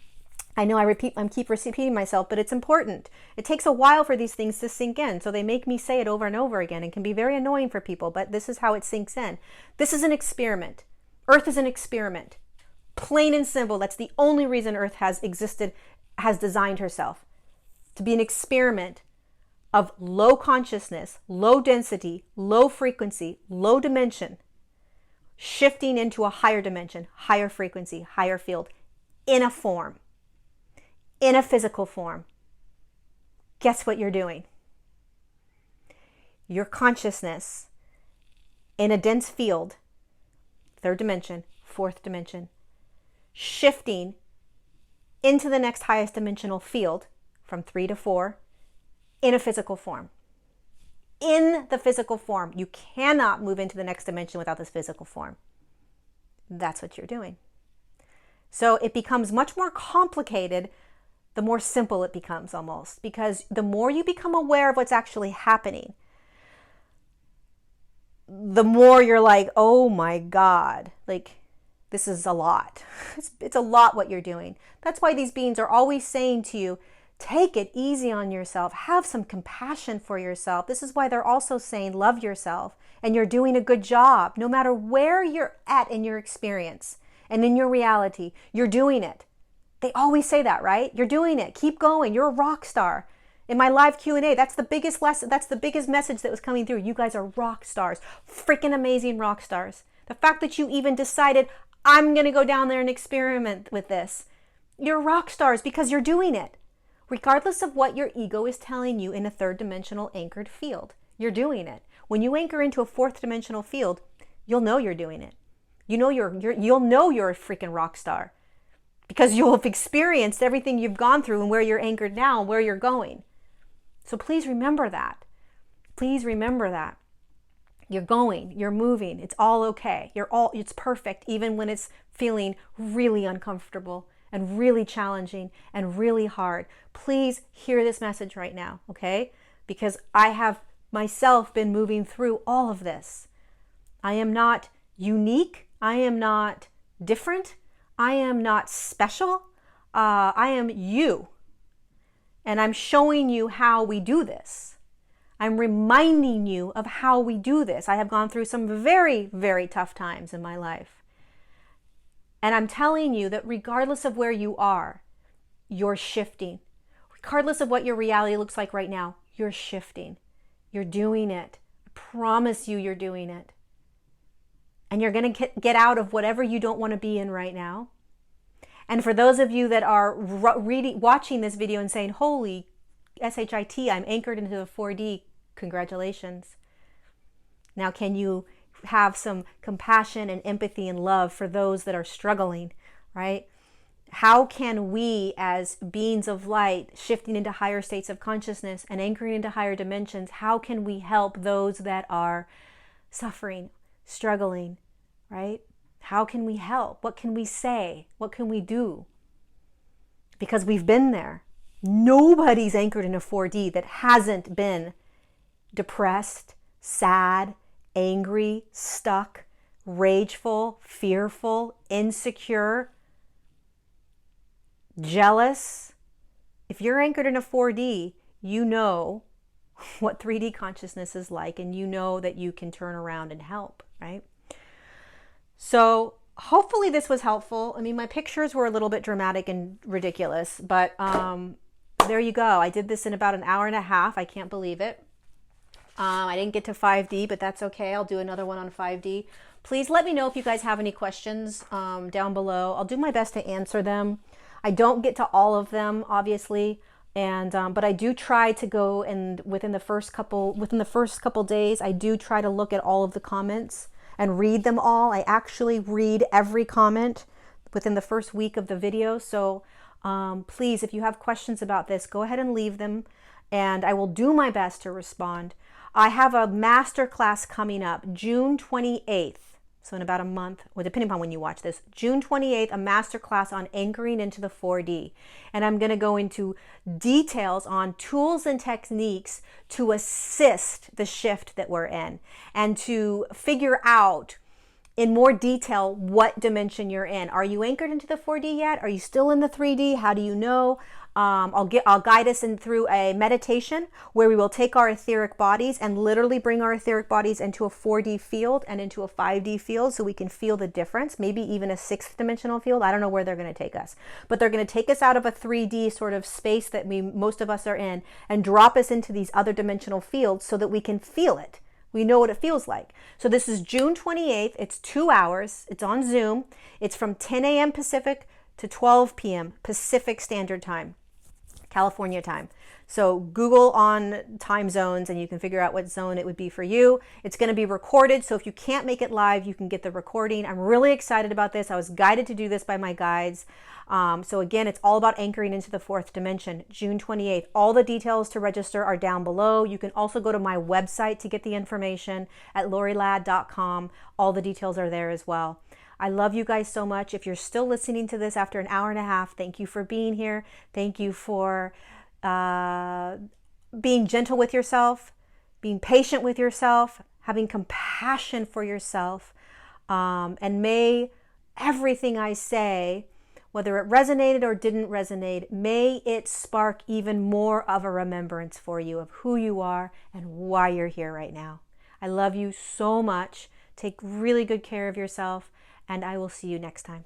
S1: I know I keep repeating myself, but it's important. It takes a while for these things to sink in, so they make me say it over and over again. It can be very annoying for people, but this is how it sinks in. This is an experiment. Earth is an experiment. Plain and simple. That's the only reason Earth has existed, has designed herself. To be an experiment of low consciousness, low density, low frequency, low dimension, shifting into a higher dimension, higher frequency, higher field, in a form. In a physical form. Guess what you're doing? Your consciousness in a dense field, third dimension, fourth dimension, shifting into the next highest dimensional field from 3 to 4 in a physical form. In the physical form. You cannot move into the next dimension without this physical form. That's what you're doing. So it becomes much more complicated the more simple it becomes almost, because the more you become aware of what's actually happening, the more you're like, oh my God, like this is a lot. It's a lot what you're doing. That's why these beings are always saying to you, take it easy on yourself, have some compassion for yourself. This is why they're also saying, love yourself, and you're doing a good job. No matter where you're at in your experience and in your reality, you're doing it. They always say that, right? You're doing it. Keep going. You're a rock star. In my live Q&A, that's the biggest lesson. That's the biggest message that was coming through. You guys are rock stars. Freaking amazing rock stars. The fact that you even decided, I'm going to go down there and experiment with this. You're rock stars because you're doing it. Regardless of what your ego is telling you in a third dimensional anchored field, you're doing it. When you anchor into a fourth dimensional field, you'll know you're doing it. You'll know you're a freaking rock star. Because you'll have experienced everything you've gone through and where you're anchored now and where you're going. So please remember that. Please remember that. You're going, you're moving, it's all okay. It's perfect even when it's feeling really uncomfortable and really challenging and really hard. Please hear this message right now, okay? Because I have myself been moving through all of this. I am not unique. I am not different. I am not special. I am you. And I'm showing you how we do this. I'm reminding you of how we do this. I have gone through some very, very tough times in my life. And I'm telling you that regardless of where you are, you're shifting. Regardless of what your reality looks like right now, you're shifting. You're doing it. I promise you you're doing it. And you're going to get out of whatever you don't want to be in right now. And for those of you that are watching this video and saying, holy shit, I'm anchored into the 4D, congratulations. Now can you have some compassion and empathy and love for those that are struggling, right? How can we as beings of light shifting into higher states of consciousness and anchoring into higher dimensions, how can we help those that are suffering, struggling, right? How can we help? What can we say? What can we do? Because we've been there. Nobody's anchored in a 4D that hasn't been depressed, sad, angry, stuck, rageful, fearful, insecure, jealous. If you're anchored in a 4D, you know what 3D consciousness is like, and you know that you can turn around and help, right? So hopefully this was helpful. I mean, my pictures were a little bit dramatic and ridiculous, but there you go. I did this in about an hour and a half. I can't believe it. I didn't get to 5D, but that's okay. I'll do another one on 5D. Please let me know if you guys have any questions down below. I'll do my best to answer them. I don't get to all of them, obviously, and but I do try to go, and within the first couple days, I do try to look at all of the comments and read them all. I actually read every comment within the first week of the video. So please, if you have questions about this, go ahead and leave them, and I will do my best to respond. I have a masterclass coming up June 28th. So in about a month, well, depending upon when you watch this, June 28th, a masterclass on anchoring into the 4D. And I'm going to go into details on tools and techniques to assist the shift that we're in and to figure out in more detail what dimension you're in. Are you anchored into the 4D yet? Are you still in the 3D? How do you know? I'll guide us through a meditation where we will take our etheric bodies and literally bring our etheric bodies into a 4D field and into a 5D field so we can feel the difference, maybe even a 6th dimensional field. I don't know where they're going to take us, but they're going to take us out of a 3D sort of space that most of us are in and drop us into these other dimensional fields so that we can feel it. We know what it feels like. So this is June 28th. It's 2 hours. It's on Zoom. It's from 10 a.m. Pacific to 12 p.m. Pacific Standard Time, California time. So Google on time zones and you can figure out what zone it would be for you. It's going to be recorded, so if you can't make it live, you can get the recording. I'm really excited about this. I was guided to do this by my guides. So again, it's all about anchoring into the 4th dimension, June 28th. All the details to register are down below. You can also go to my website to get the information at loriladd.com. All the details are there as well. I love you guys so much. If you're still listening to this after an hour and a half, thank you for being here. Thank you for being gentle with yourself, being patient with yourself, having compassion for yourself. And may everything I say, whether it resonated or didn't resonate, may it spark even more of a remembrance for you of who you are and why you're here right now. I love you so much. Take really good care of yourself, and I will see you next time.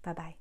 S1: Bye-bye.